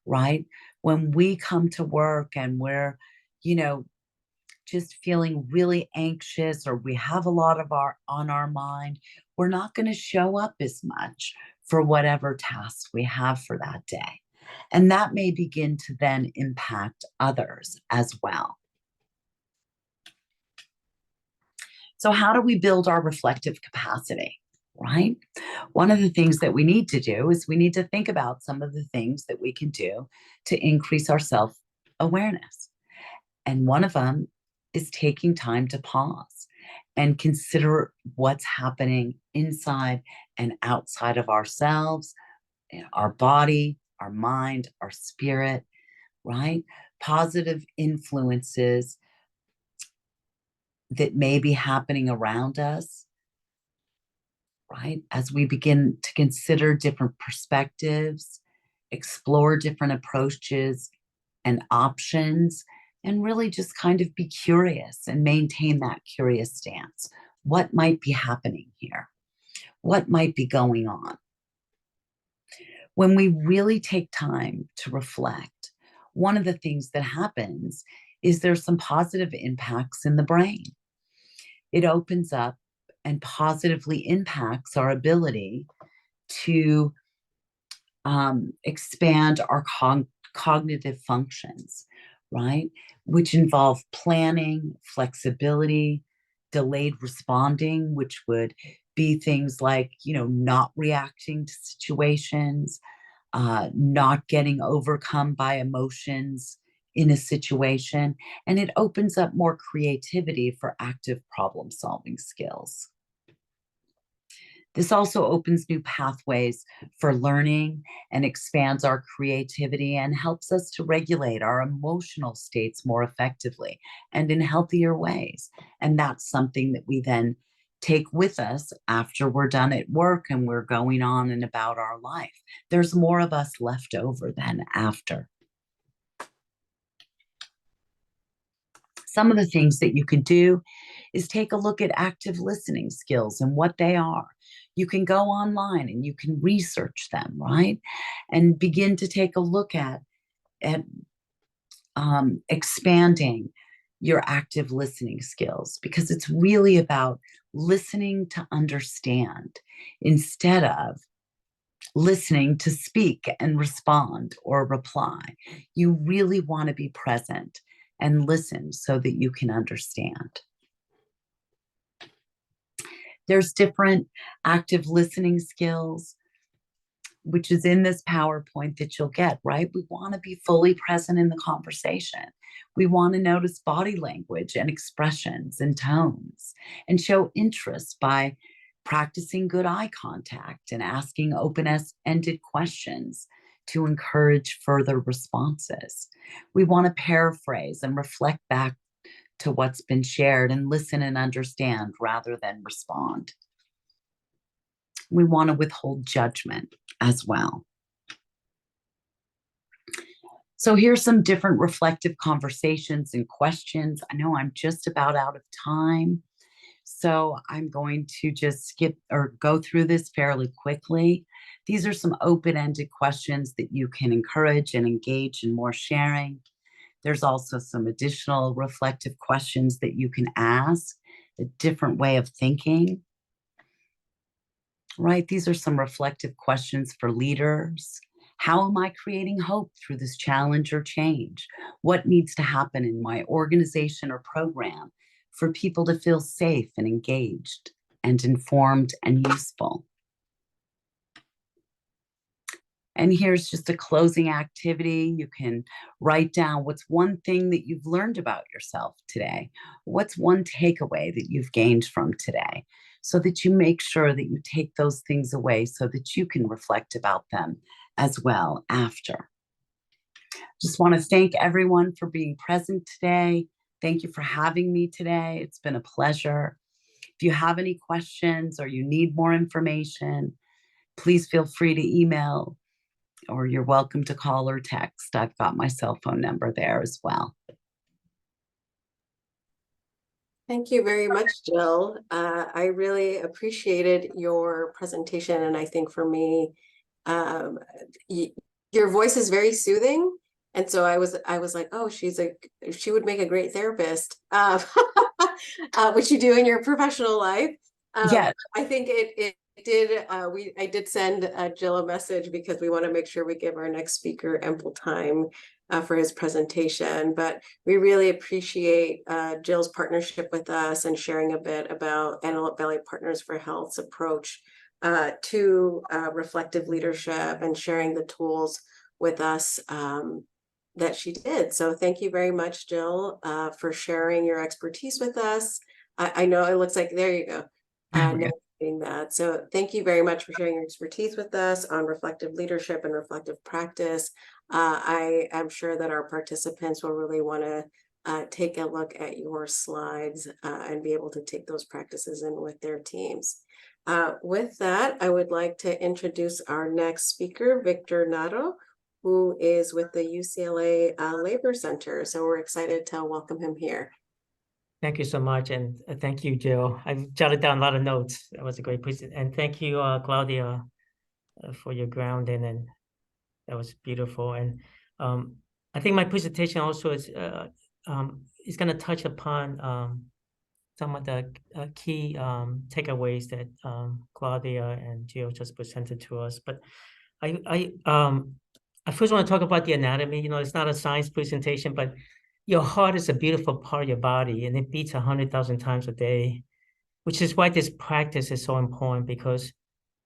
right? When we come to work and we're, just feeling really anxious, or we have a lot on our mind, we're not going to show up as much for whatever tasks we have for that day. And that may begin to then impact others as well. So how do we build our reflective capacity, right? One of the things that we need to do is we need to think about some of the things that we can do to increase our self-awareness. And one of them is taking time to pause and consider what's happening inside and outside of ourselves, our body, our mind, our spirit, right? Positive influences that may be happening around us, right? As we begin to consider different perspectives, explore different approaches and options, and really just kind of be curious and maintain that curious stance. What might be happening here? What might be going on? When we really take time to reflect, one of the things that happens is there's some positive impacts in the brain. It opens up and positively impacts our ability to expand our cognitive functions, right? Which involve planning, flexibility, delayed responding, which would be things like, not reacting to situations, not getting overcome by emotions in a situation. And it opens up more creativity for active problem-solving skills. This also opens new pathways for learning and expands our creativity and helps us to regulate our emotional states more effectively and in healthier ways. And that's something that we then take with us after we're done at work and we're going on and about our life. There's more of us left over than after. Some of the things that you can do is take a look at active listening skills and what they are. You can go online and you can research them, right? And begin to take a look at expanding your active listening skills, because it's really about listening to understand instead of listening to speak and respond or reply. You really want to be present and listen so that you can understand. There's different active listening skills, which is in this PowerPoint that you'll get, right? We want to be fully present in the conversation. We want to notice body language and expressions and tones and show interest by practicing good eye contact and asking open-ended questions to encourage further responses. We want to paraphrase and reflect back to what's been shared and listen and understand rather than respond. We want to withhold judgment as well. So here's some different reflective conversations and questions. I know I'm just about out of time, so I'm going to just skip or go through this fairly quickly. These are some open-ended questions that you can encourage and engage in more sharing. There's also some additional reflective questions that you can ask, a different way of thinking, right? These are some reflective questions for leaders. How am I creating hope through this challenge or change? What needs to happen in my organization or program for people to feel safe and engaged and informed and useful? And here's just a closing activity. You can write down what's one thing that you've learned about yourself today. What's one takeaway that you've gained from today, so that you make sure that you take those things away so that you can reflect about them as well after. Just want to thank everyone for being present today. Thank you for having me today. It's been a pleasure. If you have any questions or you need more information, please feel free to email, or you're welcome to call or text. I've got my cell phone number there as well. Thank you very much, Jill. I really appreciated your presentation, and I think for me, um, your voice is very soothing, and so I was like, oh, she would make a great therapist, which you do in your professional life. Yeah. I think it did. I did send Jill a message because we want to make sure we give our next speaker ample time for his presentation, but we really appreciate Jill's partnership with us and sharing a bit about Antelope Valley Partners for Health's approach to reflective leadership and sharing the tools with us that she did. So thank you very much, Jill, for sharing your expertise with us. I know it looks like, there you go. That. So thank you very much for sharing your expertise with us on reflective leadership and reflective practice. I am sure that our participants will really want to take a look at your slides and be able to take those practices in with their teams. With that, I would like to introduce our next speaker, Victor Nato, who is with the UCLA Labor Center. So we're excited to welcome him here. Thank you so much, and thank you, Jill. I've jotted down a lot of notes. That was a great presentation, and thank you, Claudia, for your grounding, and that was beautiful. And I think my presentation also is going to touch upon some of the key takeaways that Claudia and Jill just presented to us. But I first want to talk about the anatomy. You know, it's not a science presentation, but your heart is a beautiful part of your body, and it beats 100,000 times a day, which is why this practice is so important, because,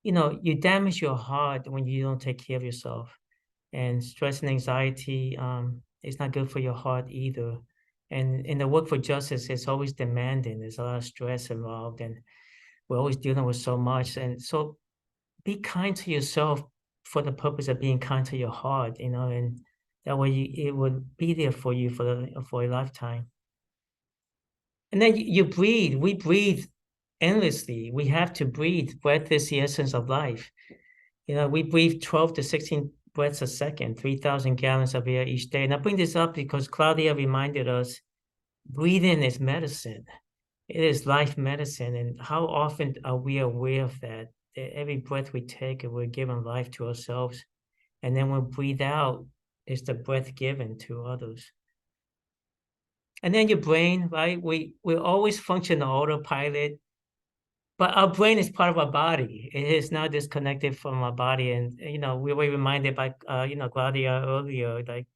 you know, you damage your heart when you don't take care of yourself. And stress and anxiety is not good for your heart either. And in the work for justice, it's always demanding. There's a lot of stress involved, and we're always dealing with so much. And so be kind to yourself for the purpose of being kind to your heart, you know, and that way it would be there for you for a lifetime. And then you breathe. We breathe endlessly. We have to breathe. Breath is the essence of life. You know, we breathe 12 to 16 breaths a second, 3,000 gallons of air each day. And I bring this up because Claudia reminded us, breathing is medicine. It is life medicine. And how often are we aware of that? That every breath we take, we're giving life to ourselves. And then when we breathe out, it's the breath given to others. And then your brain, right? We always function on autopilot, but our brain is part of our body. It is not disconnected from our body. And, you know, we were reminded by, you know, Claudia earlier, like,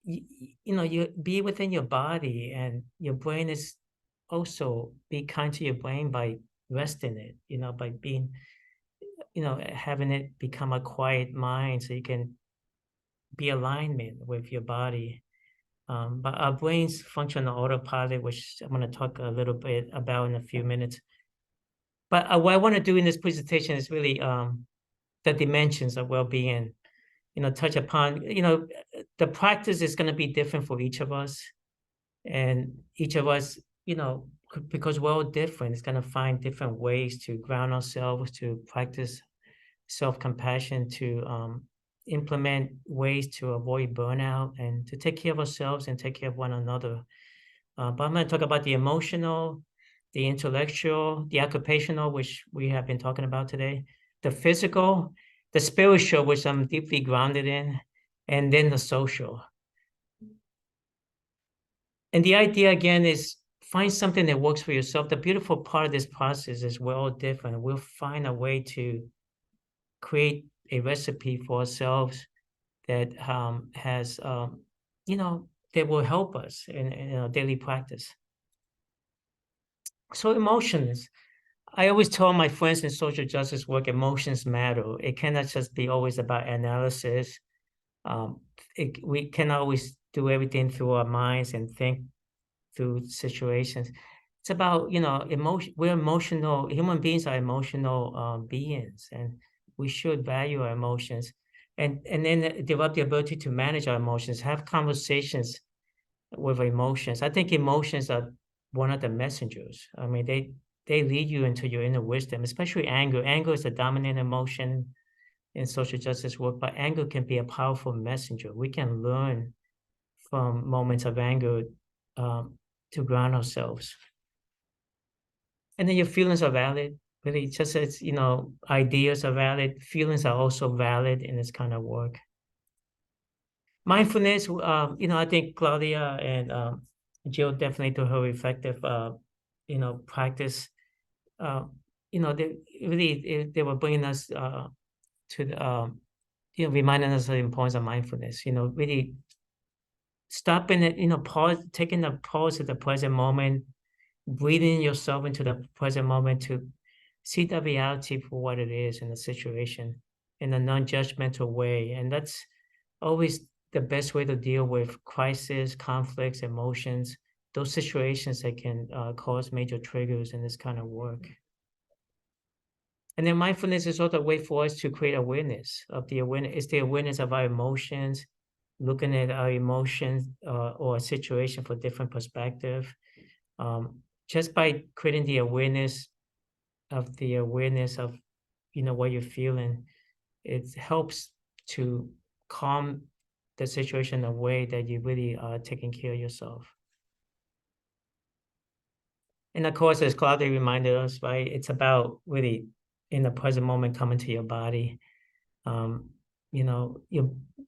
you know, you be within your body, and your brain is also, be kind to your brain by resting it, you know, by being, you know, having it become a quiet mind so you can be alignment with your body. But our brains function on autopilot, which I'm going to talk a little bit about in a few minutes. But what I want to do in this presentation is really the dimensions of well-being, you know, touch upon, you know, the practice is going to be different for each of us. And each of us, you know, because we're all different, is going to find different ways to ground ourselves, to practice self-compassion, to implement ways to avoid burnout, and to take care of ourselves and take care of one another. But I'm going to talk about the emotional, the intellectual, the occupational, which we have been talking about today, the physical, the spiritual, which I'm deeply grounded in, and then the social. And the idea, again, is find something that works for yourself. The beautiful part of this process is we're all different. We'll find a way to create a recipe for ourselves that has, you know, that will help us in our daily practice. So emotions. I always tell my friends in social justice work, emotions matter. It cannot just be always about analysis. We cannot always do everything through our minds and think through situations. It's about, you know, emotion. We're emotional. Human beings are emotional beings, and we should value our emotions, and then develop the ability to manage our emotions, have conversations with emotions. I think emotions are one of the messengers. I mean, they lead you into your inner wisdom, especially anger. Anger is a dominant emotion in social justice work, but anger can be a powerful messenger. We can learn from moments of anger to ground ourselves. And then your feelings are valid. Really, just as, you know, ideas are valid, feelings are also valid in this kind of work. Mindfulness, you know, I think Claudia and Jill definitely do her reflective, you know, practice. You know, they were bringing us to the, you know, reminding us of the importance of mindfulness. You know, really stopping it, you know, pause, taking a pause at the present moment, breathing yourself into the present moment to see the reality for what it is in the situation in a non-judgmental way. And that's always the best way to deal with crisis, conflicts, emotions, those situations that can cause major triggers in this kind of work. And then mindfulness is also a way for us to create awareness of the awareness. It's the awareness of our emotions, looking at our emotions or a situation for different perspective. Just by creating the awareness of you know, what you're feeling, it helps to calm the situation in a way that you really are taking care of yourself. And of course, as Claudia reminded us, right, it's about really in the present moment coming to your body. You know,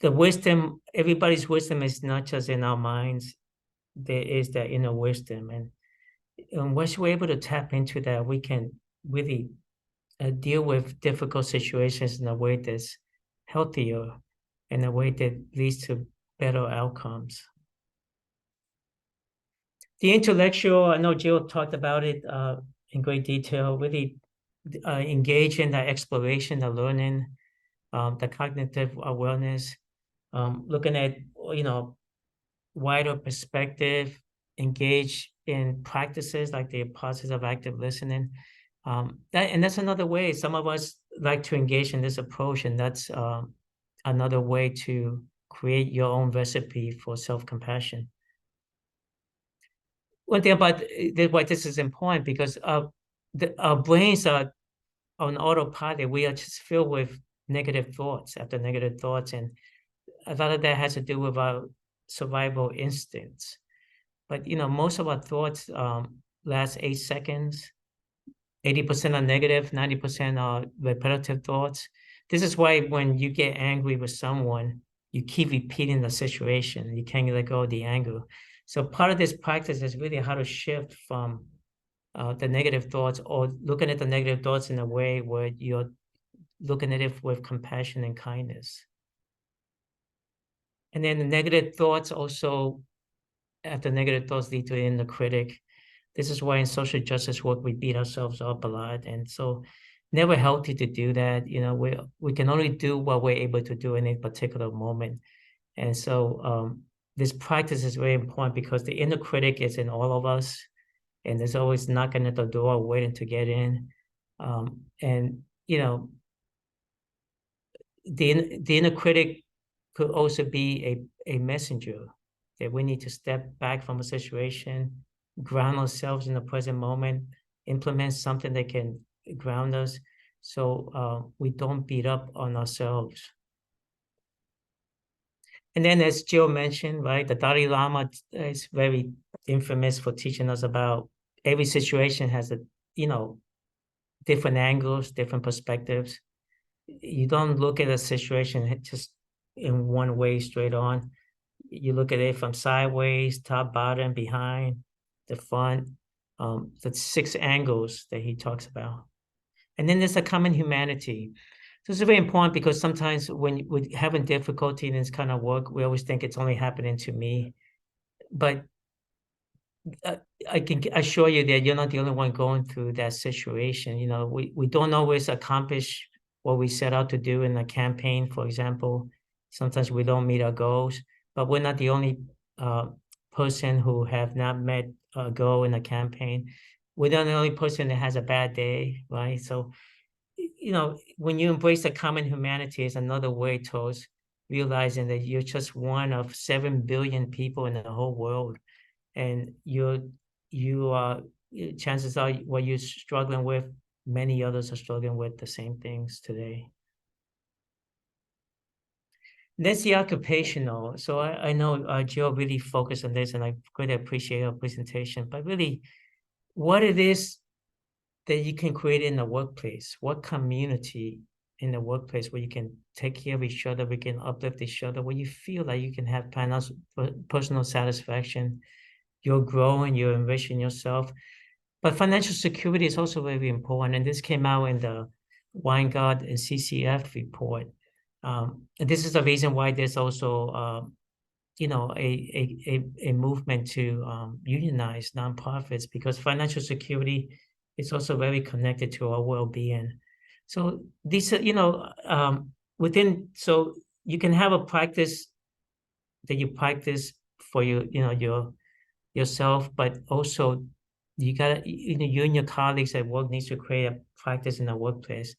the wisdom, everybody's wisdom is not just in our minds. There is that inner wisdom. And once we're able to tap into that, we can really deal with difficult situations in a way that's healthier, in a way that leads to better outcomes. The intellectual, I know Jill talked about it in great detail, really engage in the exploration, the learning, the cognitive awareness, looking at, you know, wider perspective, engage in practices like the process of active listening. That's another way. Some of us like to engage in this approach, and that's another way to create your own recipe for self-compassion. One thing about why this is important, because our brains are on autopilot. We are just filled with negative thoughts after negative thoughts, and a lot of that has to do with our survival instincts. But you know, most of our thoughts last 8 seconds. 80% are negative, 90% are repetitive thoughts. This is why when you get angry with someone, you keep repeating the situation. You can't let go of the anger. So part of this practice is really how to shift from the negative thoughts, or looking at the negative thoughts in a way where you're looking at it with compassion and kindness. And then the negative thoughts also, after negative thoughts lead to the inner critic. This is why in social justice work, we beat ourselves up a lot. And so never healthy to do that. You know, we can only do what we're able to do in a particular moment. And so this practice is very important, because the inner critic is in all of us, and there's always knocking at the door, waiting to get in. And, you know, the inner critic could also be a messenger, that we need to step back from a situation, ground ourselves in the present moment, implement something that can ground us, so we don't beat up on ourselves. And then, as Jill mentioned, right, the Dalai Lama is very infamous for teaching us about every situation has you know, different angles, different perspectives. You don't look at a situation just in one way straight on. You look at it from sideways, top, bottom, behind, the front, the 6 angles that he talks about. And then there's a common humanity. So it's very important, because sometimes when we're having difficulty in this kind of work, we always think it's only happening to me. But I can assure you that you're not the only one going through that situation. You know, we don't always accomplish what we set out to do in a campaign, for example. Sometimes we don't meet our goals, but we're not the only person who have not met a goal in a campaign. We're not the only person that has a bad day, right? So, you know, when you embrace the common humanity, is another way towards realizing that you're just one of 7 billion people in the whole world. And you are, chances are what you're struggling with, many others are struggling with the same things today. That's the occupational. So I know Jill really focused on this, and I greatly appreciate her presentation. But really, what it is that you can create in the workplace? What community in the workplace where you can take care of each other, we can uplift each other, where you feel like you can have personal satisfaction, you're growing, you're enriching yourself. But financial security is also very important, and this came out in the Weingart and CCF report. And this is the reason why there's also a movement to unionize nonprofits, because financial security is also very connected to our well-being. So these are, so you can have a practice that you practice for yourself, but also you and your colleagues at work needs to create a practice in the workplace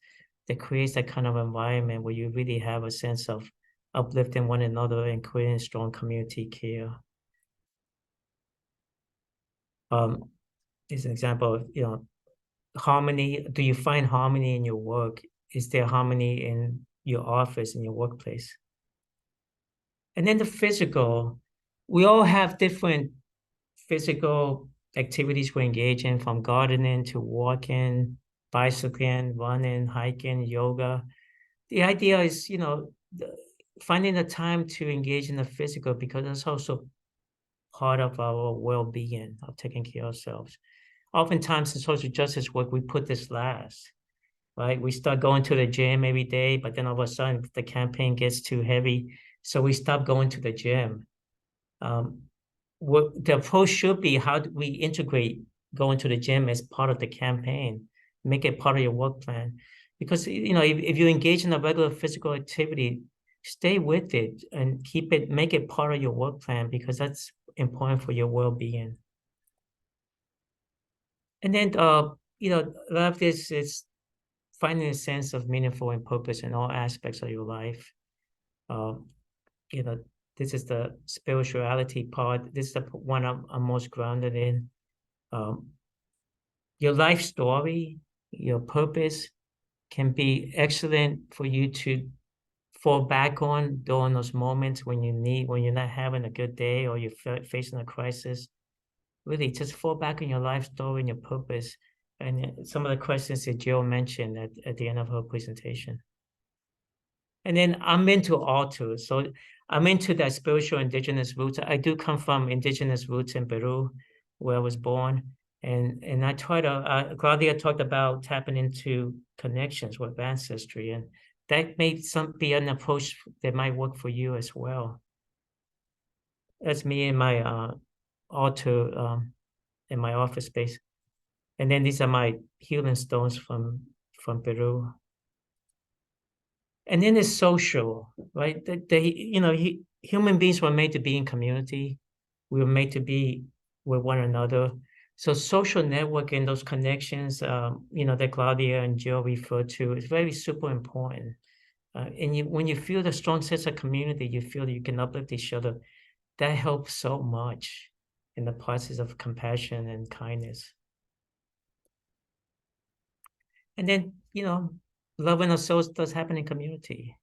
that creates that kind of environment where you really have a sense of uplifting one another and creating strong community care. Is an example of, harmony. Do you find harmony in your work? Is there harmony in your office, in your workplace? And then the physical, we all have different physical activities we engage in, from gardening to walking, bicycling, running, hiking, yoga. The idea is, finding the time to engage in the physical, because that's also part of our well-being, of taking care of ourselves. Oftentimes in social justice work, we put this last, right? We start going to the gym every day, but then all of a sudden the campaign gets too heavy, so we stop going to the gym. What the approach should be, how do we integrate going to the gym as part of the campaign, make it part of your work plan? Because if you engage in a regular physical activity, stay with it and make it part of your work plan, because that's important for your well-being. And then a lot of this is finding a sense of meaningful and purpose in all aspects of your life. This is the spirituality part. This is the one I'm most grounded in. Your life story, your purpose can be excellent for you to fall back on during those moments when you're not having a good day or you're facing a crisis. Really, just fall back on your life story and your purpose. And some of the questions that Jill mentioned at the end of her presentation. And then I'm into altar. So I'm into that spiritual indigenous roots. I do come from indigenous roots in Peru, where I was born. And I try to, Claudia talked about tapping into connections with ancestry, and that may be an approach that might work for you as well. That's me in my altar in my office space. And then these are my healing stones from Peru. And then it's social, right? Human beings were made to be in community. We were made to be with one another. So social networking, those connections, that Claudia and Jill referred to, is very super important. And when you feel the strong sense of community, you feel that you can uplift each other. That helps so much in the process of compassion and kindness. And then, loving ourselves does happen in community,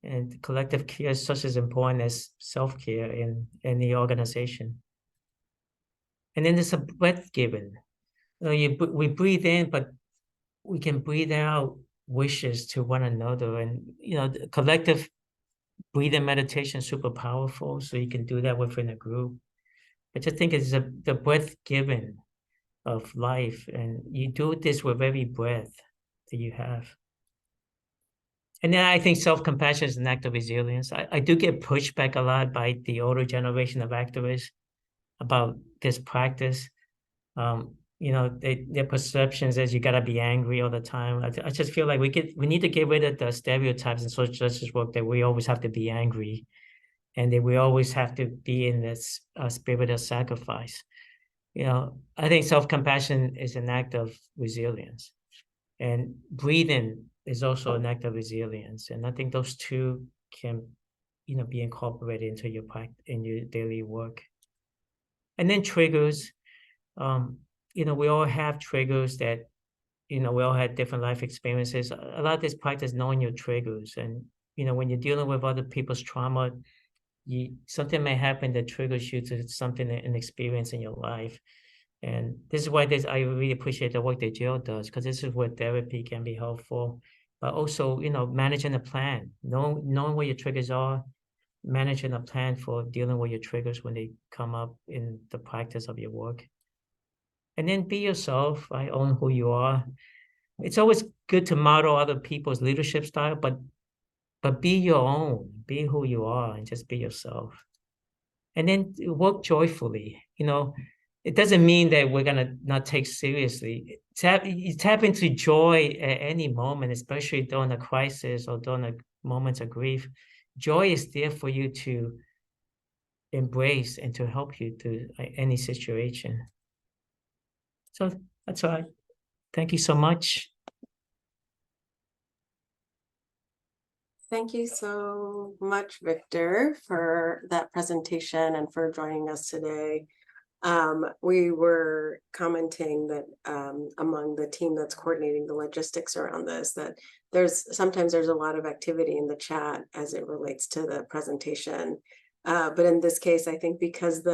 and collective care is just as important as self-care in the organization. And then there's a breath given. We breathe in, but we can breathe out wishes to one another. And, the collective breathing meditation is super powerful, so you can do that within a group. I just think it's the breath given of life, and you do this with every breath that you have. And then I think self-compassion is an act of resilience. I do get pushback a lot by the older generation of activists about this practice. Their perceptions is you gotta be angry all the time. I just feel like we need to get rid of the stereotypes in social justice work that we always have to be angry, and that we always have to be in this spirit of sacrifice. I think self-compassion is an act of resilience, and breathing is also an act of resilience. And I think those two can, be incorporated into your daily work. And then triggers, we all have triggers that, we all had different life experiences. A lot of this practice knowing your triggers, and, when you're dealing with other people's trauma, something may happen that triggers you to something, an experience in your life. And this is why I really appreciate the work that Jill does, because this is where therapy can be helpful. But also, managing a plan, knowing what your triggers are, managing a plan for dealing with your triggers when they come up in the practice of your work. And then be yourself, right? Own who you are. It's always good to model other people's leadership style, but be your own, be who you are, and just be yourself. And then work joyfully. It doesn't mean that we're gonna not take seriously. Tap into joy at any moment, especially during a crisis or during a moments of grief. Joy is there for you to embrace and to help you through any situation. So that's all. Thank you so much. Thank you so much, Victor, for that presentation and for joining us today. We were commenting that among the team that's coordinating the logistics around this, that sometimes there's a lot of activity in the chat as it relates to the presentation. But in this case, I think because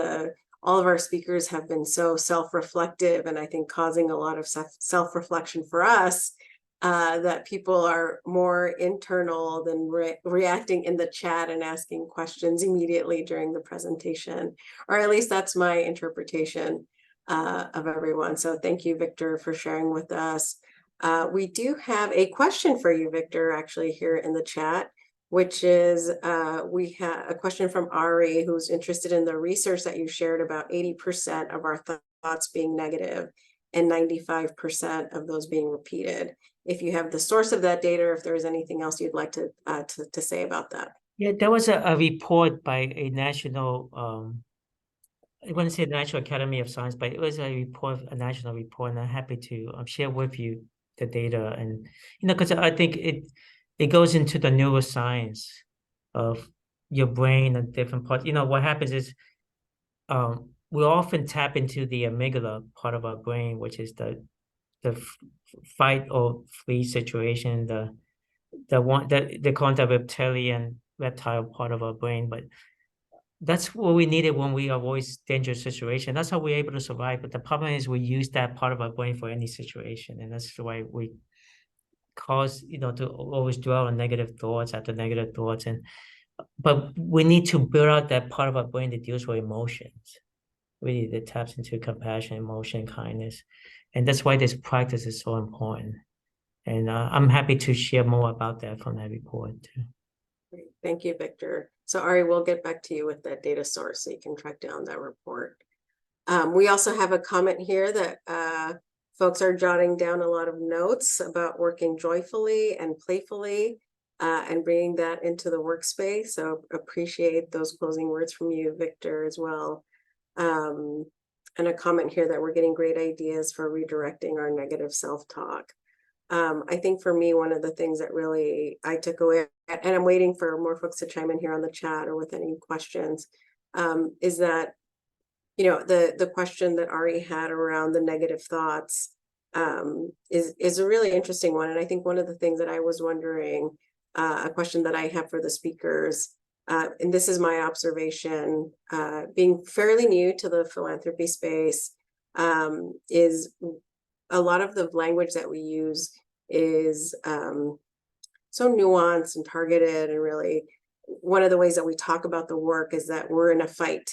all of our speakers have been so self-reflective, and I think causing a lot of self-reflection for us, that people are more internal than reacting in the chat and asking questions immediately during the presentation, or at least that's my interpretation of everyone. So thank you, Victor, for sharing with us. We do have a question for you, Victor, actually here in the chat, which is we have a question from Ari, who's interested in the research that you shared about 80% of our thoughts being negative and 95% of those being repeated. If you have the source of that data, or if there is anything else you'd like to say about that. Yeah, there was a report by a national, I wouldn't say the National Academy of Science, but it was a national report, and I'm happy to share with you the data. And, because I think it goes into the neuroscience of your brain and different parts. What happens is we often tap into the amygdala part of our brain, which is the fight or flee situation, the one that they call the reptile part of our brain. But that's what we needed when we avoid dangerous situation. That's how we're able to survive. But the problem is we use that part of our brain for any situation, and that's why we cause to always dwell on negative thoughts after negative thoughts. But we need to build out that part of our brain that deals with emotions, really, that taps into compassion, emotion, kindness. And that's why this practice is so important. And I'm happy to share more about that from that report too. Great. Thank you, Victor. So Ari, we'll get back to you with that data source so you can track down that report. We also have a comment here that folks are jotting down a lot of notes about working joyfully and playfully and bringing that into the workspace. So appreciate those closing words from you, Victor, as well. And a comment here that we're getting great ideas for redirecting our negative self-talk. I think for me, one of the things that really I took away, and I'm waiting for more folks to chime in here on the chat or with any questions, is that, the question that Ari had around the negative thoughts is a really interesting one. And I think one of the things that I was wondering, a question that I have for the speakers, and this is my observation, being fairly new to the philanthropy space, is a lot of the language that we use is so nuanced and targeted. And really, one of the ways that we talk about the work is that we're in a fight,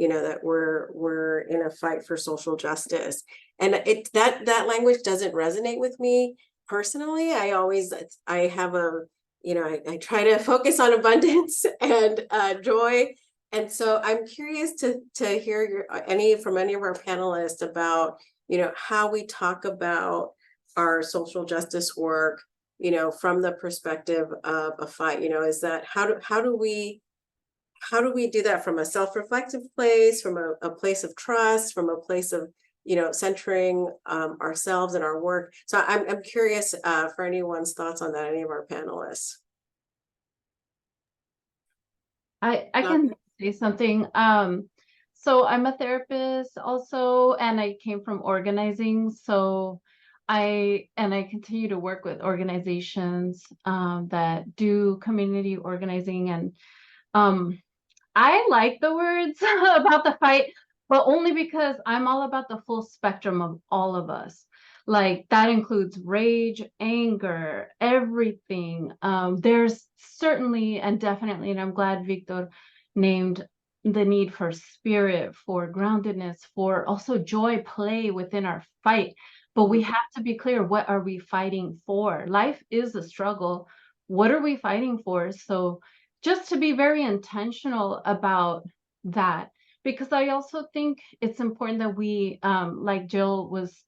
that we're in a fight for social justice. And that language doesn't resonate with me personally. I have I try to focus on abundance and joy. And so I'm curious to hear from any of our panelists about, how we talk about our social justice work, from the perspective of a fight. Is that how do we do that from a self-reflective place, from a place of trust, from a place of centering ourselves and our work? So I'm curious for anyone's thoughts on that, any of our panelists. I can say something. So I'm a therapist also, and I came from organizing. So I continue to work with organizations that do community organizing, and I like the words about the fight, but only because I'm all about the full spectrum of all of us. Like that includes rage, anger, everything. There's certainly and definitely, and I'm glad Victor named the need for spirit, for groundedness, for also joy, play within our fight. But we have to be clear, what are we fighting for? Life is a struggle. What are we fighting for? So just to be very intentional about that, because I also think it's important that we, like Jill was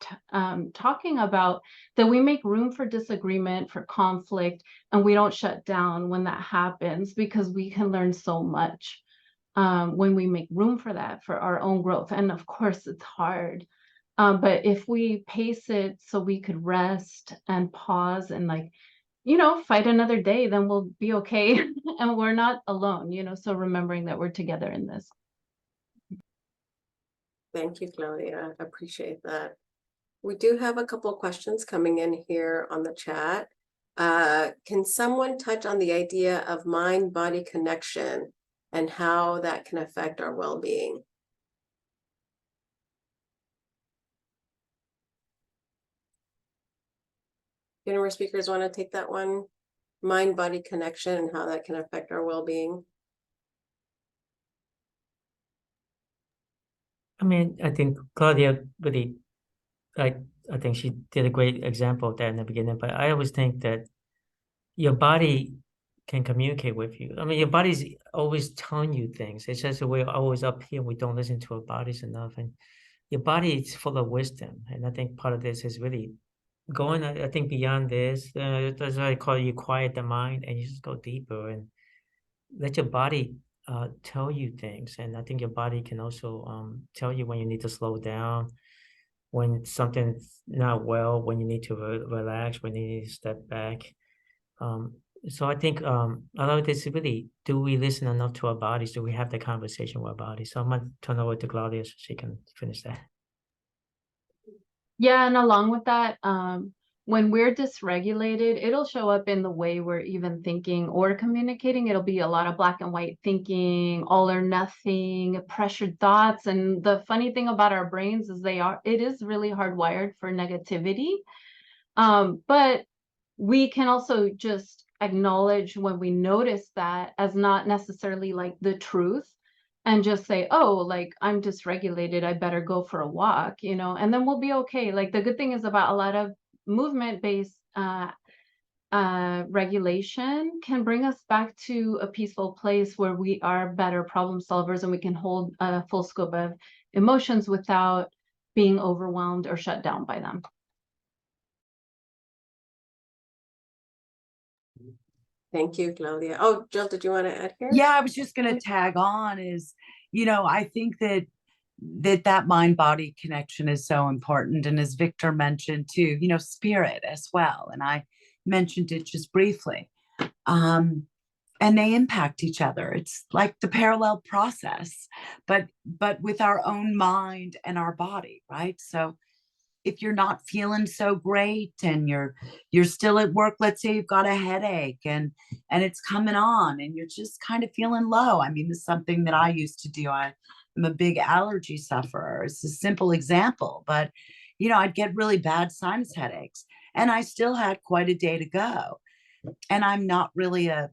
talking about, that we make room for disagreement, for conflict, and we don't shut down when that happens, because we can learn so much when we make room for that, for our own growth. And of course, it's hard. But if we pace it so we could rest and pause and fight another day, then we'll be okay. And we're not alone, so remembering that we're together in this. Thank you, Claudia. Appreciate that. We do have a couple of questions coming in here on the chat. Can someone touch on the idea of mind-body connection and how that can affect our well-being? Any more speakers want to take that one? Mind-body connection and how that can affect our well-being. I mean, I think Claudia really, I think she did a great example of that in the beginning, but I always think that your body can communicate with you. I mean, your body's always telling you things. It's just that we're always up here and we don't listen to our bodies enough. And your body is full of wisdom. And I think part of this is really going, I think, beyond this. That's why I call you quiet the mind, and you just go deeper and let your body tell you things. And I think your body can also tell you when you need to slow down, when something's not well, when you need to relax, when you need to step back. So I think a lot of this is really, do we listen enough to our bodies? Do we have the conversation with our bodies? So I'm going to turn over to Claudia so she can finish that. Yeah, and along with that, when we're dysregulated, it'll show up in the way we're even thinking or communicating. It'll be a lot of black and white thinking, all or nothing, pressured thoughts. And the funny thing about our brains is it is really hardwired for negativity. But we can also just acknowledge when we notice that as not necessarily like the truth, and just say, oh, like I'm dysregulated, I better go for a walk, and then we'll be okay. Like the good thing is about a lot of movement-based regulation can bring us back to a peaceful place where we are better problem solvers and we can hold a full scope of emotions without being overwhelmed or shut down by them. Thank you, Claudia. Oh, Jill, did you want to add here? Yeah, I was just going to tag on I think that mind-body connection is so important. And as Victor mentioned too, spirit as well. And I mentioned it just briefly. And they impact each other. It's like the parallel process, but with our own mind and our body, right? So if you're not feeling so great and you're still at work, let's say you've got a headache and it's coming on and you're just kind of feeling low. I mean, this is something that I used to do. I'm a big allergy sufferer. It's a simple example, but I'd get really bad sinus headaches and I still had quite a day to go. And I'm not really a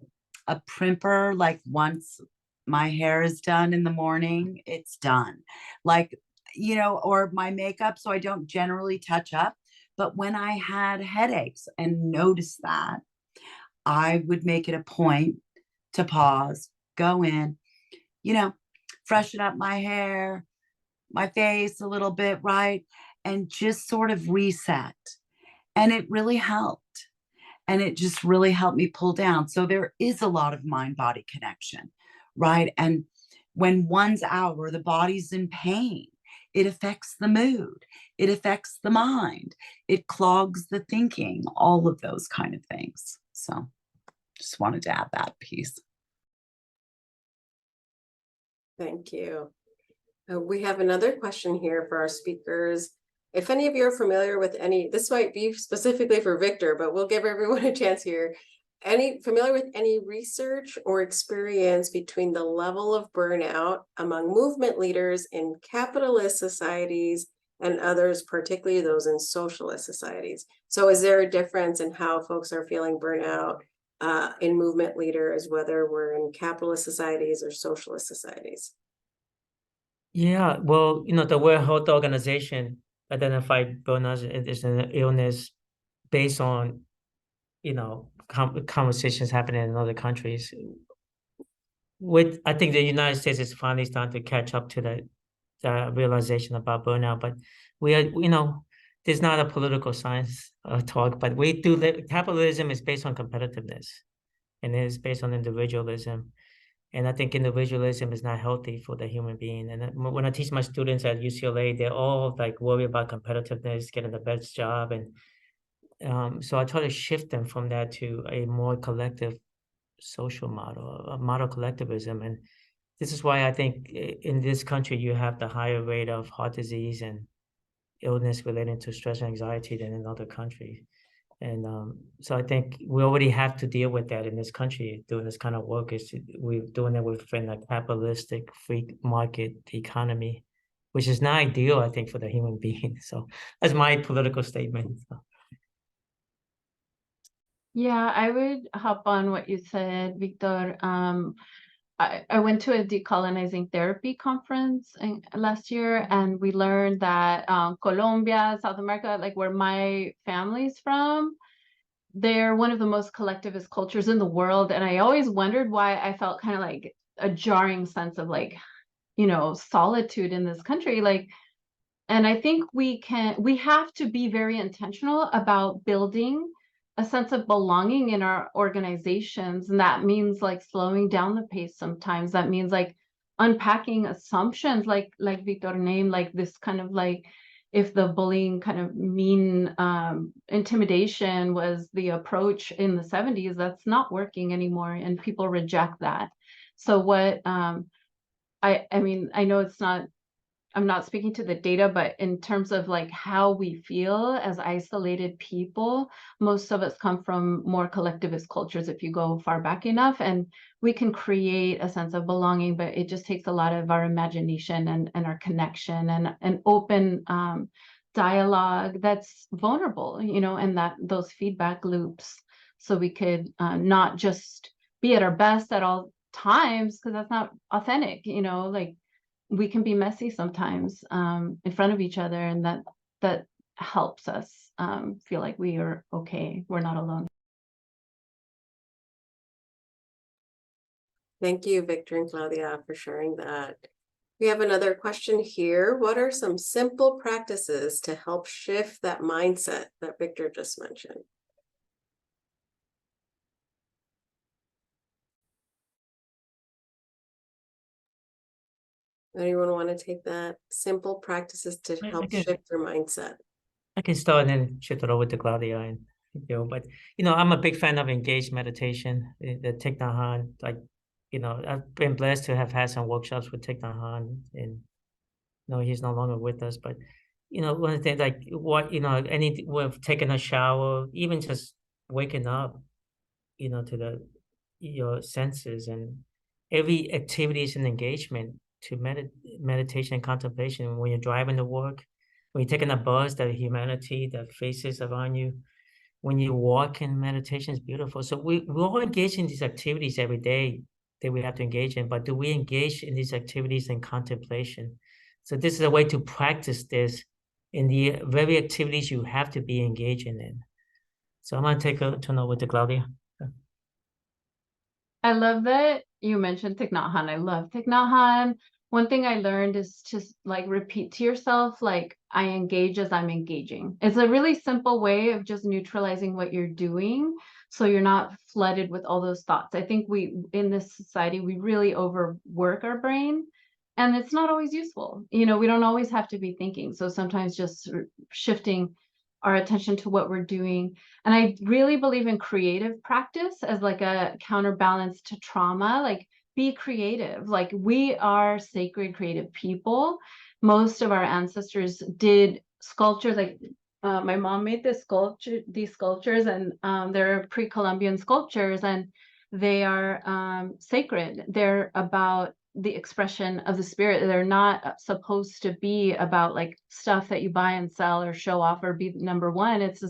primper. Like once my hair is done in the morning, it's done. Like, or my makeup, so I don't generally touch up. But when I had headaches and noticed that, I would make it a point to pause, go in, freshen up my hair, my face a little bit, right? And just sort of reset. And it really helped. And it just really helped me pull down. So there is a lot of mind-body connection, right? And when one's out or the body's in pain, it affects the mood, it affects the mind, it clogs the thinking, all of those kind of things. So just wanted to add that piece. Thank you. We have another question here for our speakers. If any of you are familiar with this might be specifically for Victor, but we'll give everyone a chance here. familiar with any research or experience between the level of burnout among movement leaders in capitalist societies and others, particularly those in socialist societies? So is there a difference in how folks are feeling burnout in movement leaders, whether we're in capitalist societies or socialist societies? Yeah, well, the World Health Organization identified burnout as an illness based on, conversations happening in other countries. I think the United States is finally starting to catch up to the realization about burnout, but we are, there's not a political science talk, but we do live, capitalism is based on competitiveness and it is based on individualism. And I think individualism is not healthy for the human being. And when I teach my students at UCLA, they're all like worried about competitiveness, getting the best job. And so I try to shift them from that to a more collective social model, a model collectivism. And this is why I think in this country, you have the higher rate of heart disease and illness related to stress and anxiety than in other countries. And so I think we already have to deal with that in this country, doing this kind of work. We're doing it within a capitalistic free market economy, which is not ideal, I think, for the human being. So that's my political statement. Yeah, I would hop on what you said, Victor. I went to a decolonizing therapy conference last year, and we learned that Colombia, South America, like where my family's from, they're one of the most collectivist cultures in the world. And I always wondered why I felt kind of like a jarring sense of like, solitude in this country. Like, and I think we have to be very intentional about building a sense of belonging in our organizations. And that means like slowing down the pace sometimes. That means like unpacking assumptions like Victor named, like this kind of like, if the bullying kind of mean intimidation was the approach in the 70s, that's not working anymore. And people reject that. So what I mean, I know I'm not speaking to the data, but in terms of like how we feel as isolated people, most of us come from more collectivist cultures if you go far back enough, and we can create a sense of belonging, but it just takes a lot of our imagination and our connection and an open dialogue that's vulnerable, and that those feedback loops, so we could not just be at our best at all times, because that's not authentic, like we can be messy sometimes in front of each other, and that helps us feel like we are okay. We're not alone. Thank you, Victor and Claudia, for sharing that. We have another question here. What are some simple practices to help shift that mindset that Victor just mentioned? Anyone want to take that? Simple practices to help shift your mindset. I can start and shift it over to Claudia and but I'm a big fan of engaged meditation. The Thich Nhat Hanh, like I've been blessed to have had some workshops with Thich Nhat Hanh, and he's no longer with us. But one of the things like with taking a shower, even just waking up, to your senses, and every activity is an engagement to meditation and contemplation. When you're driving to work, when you're taking a bus, the humanity, the faces around you. When you walk in meditation is beautiful. So we all engage in these activities every day that we have to engage in, but do we engage in these activities in contemplation? So this is a way to practice this in the very activities you have to be engaging in. So I'm gonna turn over to Claudia. I love that you mentioned Thich Nhat Hanh. I love Thich Nhat Hanh. One thing I learned is just like repeat to yourself, like I engage as I'm engaging. It's a really simple way of just neutralizing what you're doing, so you're not flooded with all those thoughts. I think in this society, we really overwork our brain, and it's not always useful. We don't always have to be thinking. So sometimes just shifting our attention to what we're doing. And I really believe in creative practice as like a counterbalance to trauma. Like, be creative. Like, we are sacred creative people. Most of our ancestors did sculptures, like my mom made these sculptures, and they're pre-Columbian sculptures, and they are sacred. They're about the expression of the spirit. They're not supposed to be about like stuff that you buy and sell or show off or be number one. It's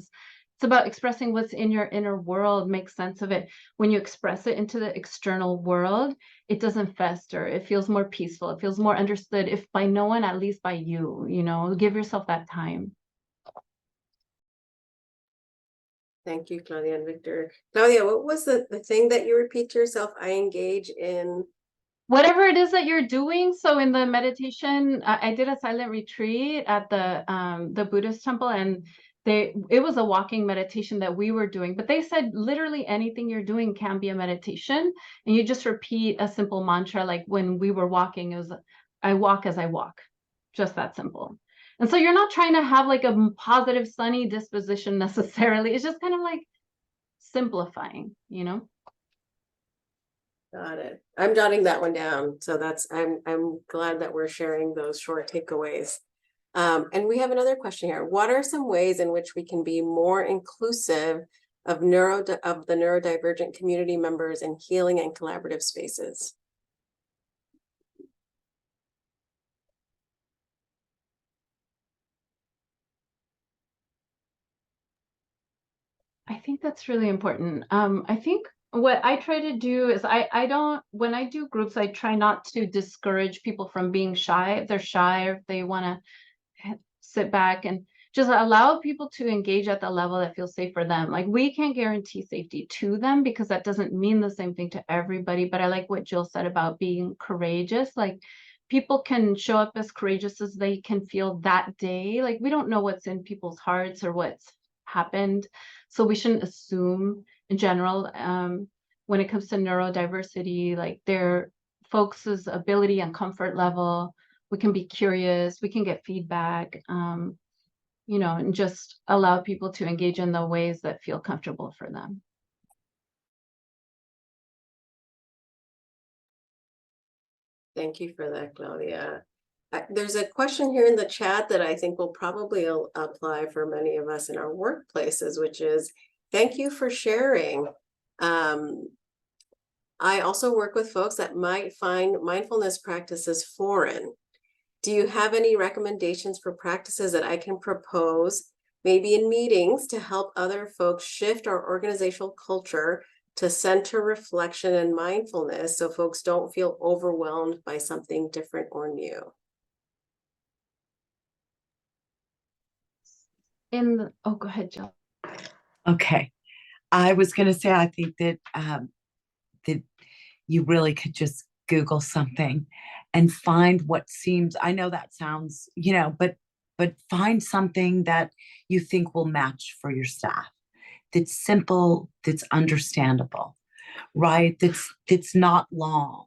about expressing what's in your inner world, make sense of it. When you express it into the external world, it doesn't fester. It feels more peaceful. It feels more understood, if by no one, at least by you, give yourself that time. Thank you, Claudia and Victor. Claudia, what was the thing that you repeat to yourself? I engage in Whatever it is that you're doing. So in the meditation, I did a silent retreat at the Buddhist temple, and it was a walking meditation that we were doing, but they said literally anything you're doing can be a meditation, and you just repeat a simple mantra. Like when we were walking, it was, I walk as I walk, just that simple. And so you're not trying to have like a positive, sunny disposition necessarily. It's just kind of like simplifying, Got it. I'm jotting that one down. So I'm glad that we're sharing those short takeaways. And we have another question here. What are some ways in which we can be more inclusive of the neurodivergent community members in healing and collaborative spaces? I think that's really important. I think what I try to do is I don't, when I do groups, I try not to discourage people from being shy. If they're shy or if they want to sit back, and just allow people to engage at the level that feels safe for them. Like we can't guarantee safety to them because that doesn't mean the same thing to everybody. But I like what Jill said about being courageous. Like people can show up as courageous as they can feel that day. Like we don't know what's in people's hearts or what's happened. So we shouldn't assume in general, when it comes to neurodiversity, like their folks' ability and comfort level. We can be curious, we can get feedback, and just allow people to engage in the ways that feel comfortable for them. Thank you for that, Claudia. There's a question here in the chat that I think will probably apply for many of us in our workplaces, which is, thank you for sharing. I also work with folks that might find mindfulness practices foreign. Do you have any recommendations for practices that I can propose, maybe in meetings, to help other folks shift our organizational culture to center reflection and mindfulness so folks don't feel overwhelmed by something different or new? Oh, go ahead, Jill. Okay. I was going to say, I think that that you really could just Google something and find what seems, I know that sounds, but find something that you think will match for your staff. That's simple, that's understandable, right? That's not long,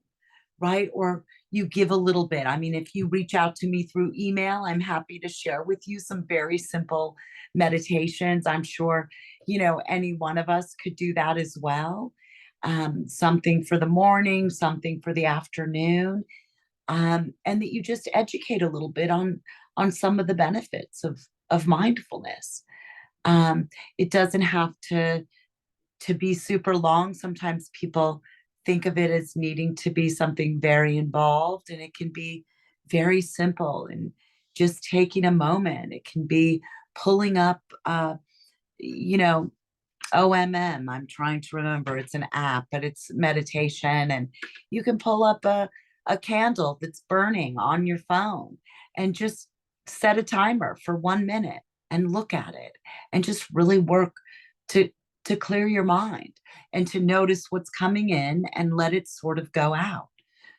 right? Or you give a little bit. I mean, if you reach out to me through email, I'm happy to share with you some very simple meditations. I'm sure, any one of us could do that as well. Something for the morning, something for the afternoon, and that you just educate a little bit on some of the benefits of mindfulness. It doesn't have to be super long. Sometimes people think of it as needing to be something very involved, and it can be very simple and just taking a moment. It can be pulling up, OMM. I'm trying to remember. It's an app, but it's meditation, and you can pull up a candle that's burning on your phone and just set a timer for 1 minute and look at it and just really work to clear your mind and to notice what's coming in and let it sort of go out.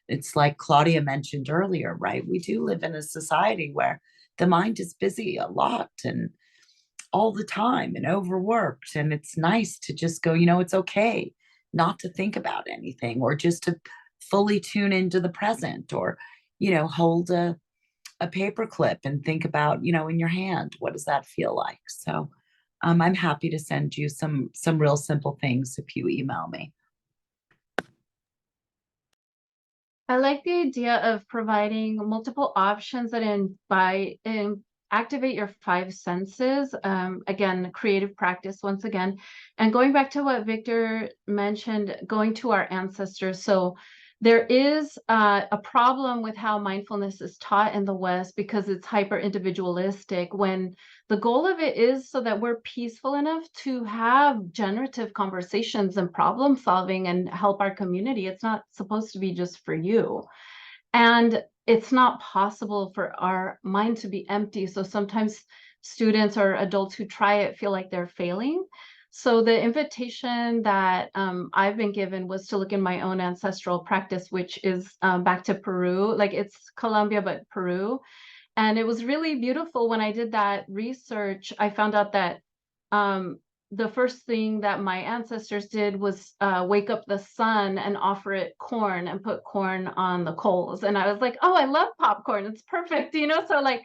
It's like Claudia mentioned earlier, right? We do live in a society where the mind is busy a lot and all the time and overworked. And it's nice to just go, it's okay not to think about anything, or just to fully tune into the present, or, hold a paper clip and think about, in your hand, what does that feel like? So I'm happy to send you some real simple things if you email me. I like the idea of providing multiple options that activate your five senses. Again, creative practice once again. And going back to what Victor mentioned, going to our ancestors. So there is a problem with how mindfulness is taught in the West because it's hyper individualistic, when the goal of it is so that we're peaceful enough to have generative conversations and problem solving and help our community. It's not supposed to be just for you. And it's not possible for our mind to be empty. So sometimes students or adults who try it feel like they're failing. So the invitation that I've been given was to look in my own ancestral practice, which is back to Peru. Like, it's Colombia, but Peru. And it was really beautiful. When I did that research, I found out that the first thing that my ancestors did was wake up the sun and offer it corn and put corn on the coals. And I was like, oh, I love popcorn. It's perfect, you know? So like,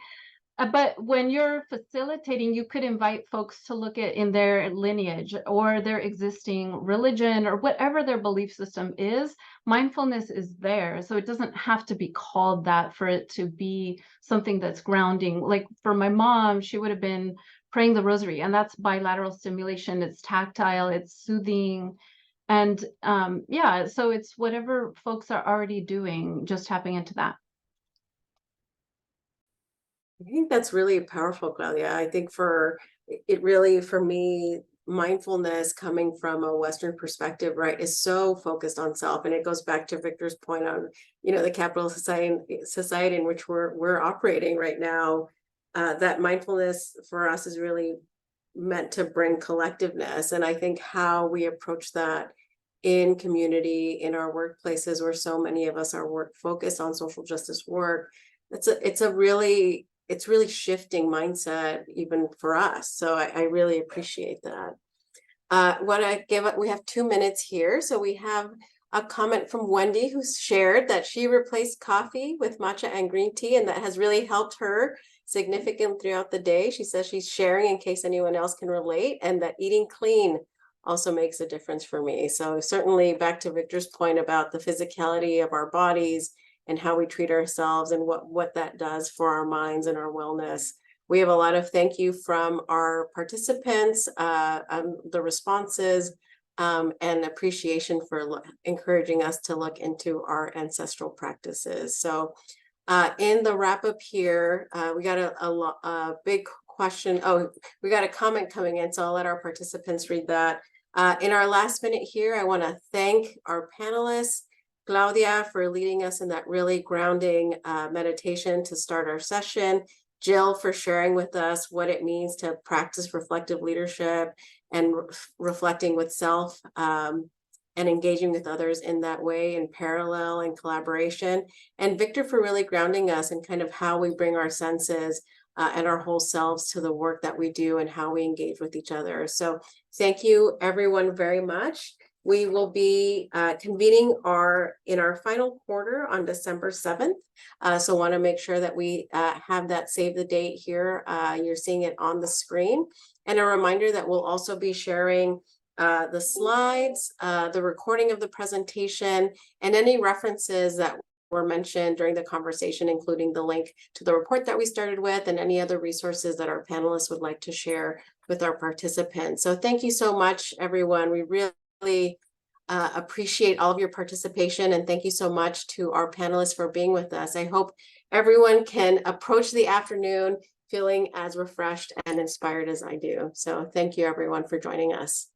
but when you're facilitating, you could invite folks to look at in their lineage or their existing religion or whatever their belief system is. Mindfulness is there. So it doesn't have to be called that for it to be something that's grounding. Like for my mom, she would have been praying the rosary, and that's bilateral stimulation. It's tactile, it's soothing. And yeah, so it's whatever folks are already doing, just tapping into that. I think that's really powerful, Claudia. I think for me, mindfulness coming from a Western perspective, right, is so focused on self. And it goes back to Victor's point on, the capitalist society in which we're operating right now. That mindfulness for us is really meant to bring collectiveness. And I think how we approach that in community, in our workplaces, where so many of us are focused on social justice work, it's really shifting mindset even for us. So I really appreciate that. We have 2 minutes here. So we have a comment from Wendy, who's shared that she replaced coffee with matcha and green tea, and that has really helped her significantly throughout the day. She says she's sharing in case anyone else can relate, and that eating clean also makes a difference for me. So certainly back to Victor's point about the physicality of our bodies and how we treat ourselves and what that does for our minds and our wellness. We have a lot of thank you from our participants, the responses, and appreciation for encouraging us to look into our ancestral practices. So in the wrap up here, we got a big question. Oh, we got a comment coming in, so I'll let our participants read that. In our last minute here, I want to thank our panelists, Claudia for leading us in that really grounding meditation to start our session, Jill for sharing with us what it means to practice reflective leadership and reflecting with self and engaging with others in that way in parallel and collaboration, and Victor for really grounding us in kind of how we bring our senses and our whole selves to the work that we do and how we engage with each other. So thank you everyone very much. We will be convening in our final quarter on December 7th. So want to make sure that we have that save the date here. You're seeing it on the screen. And a reminder that we'll also be sharing the slides, the recording of the presentation, and any references that were mentioned during the conversation, including the link to the report that we started with and any other resources that our panelists would like to share with our participants. So thank you so much, everyone. We really appreciate all of your participation, and thank you so much to our panelists for being with us. I hope everyone can approach the afternoon feeling as refreshed and inspired as I do. So thank you everyone for joining us.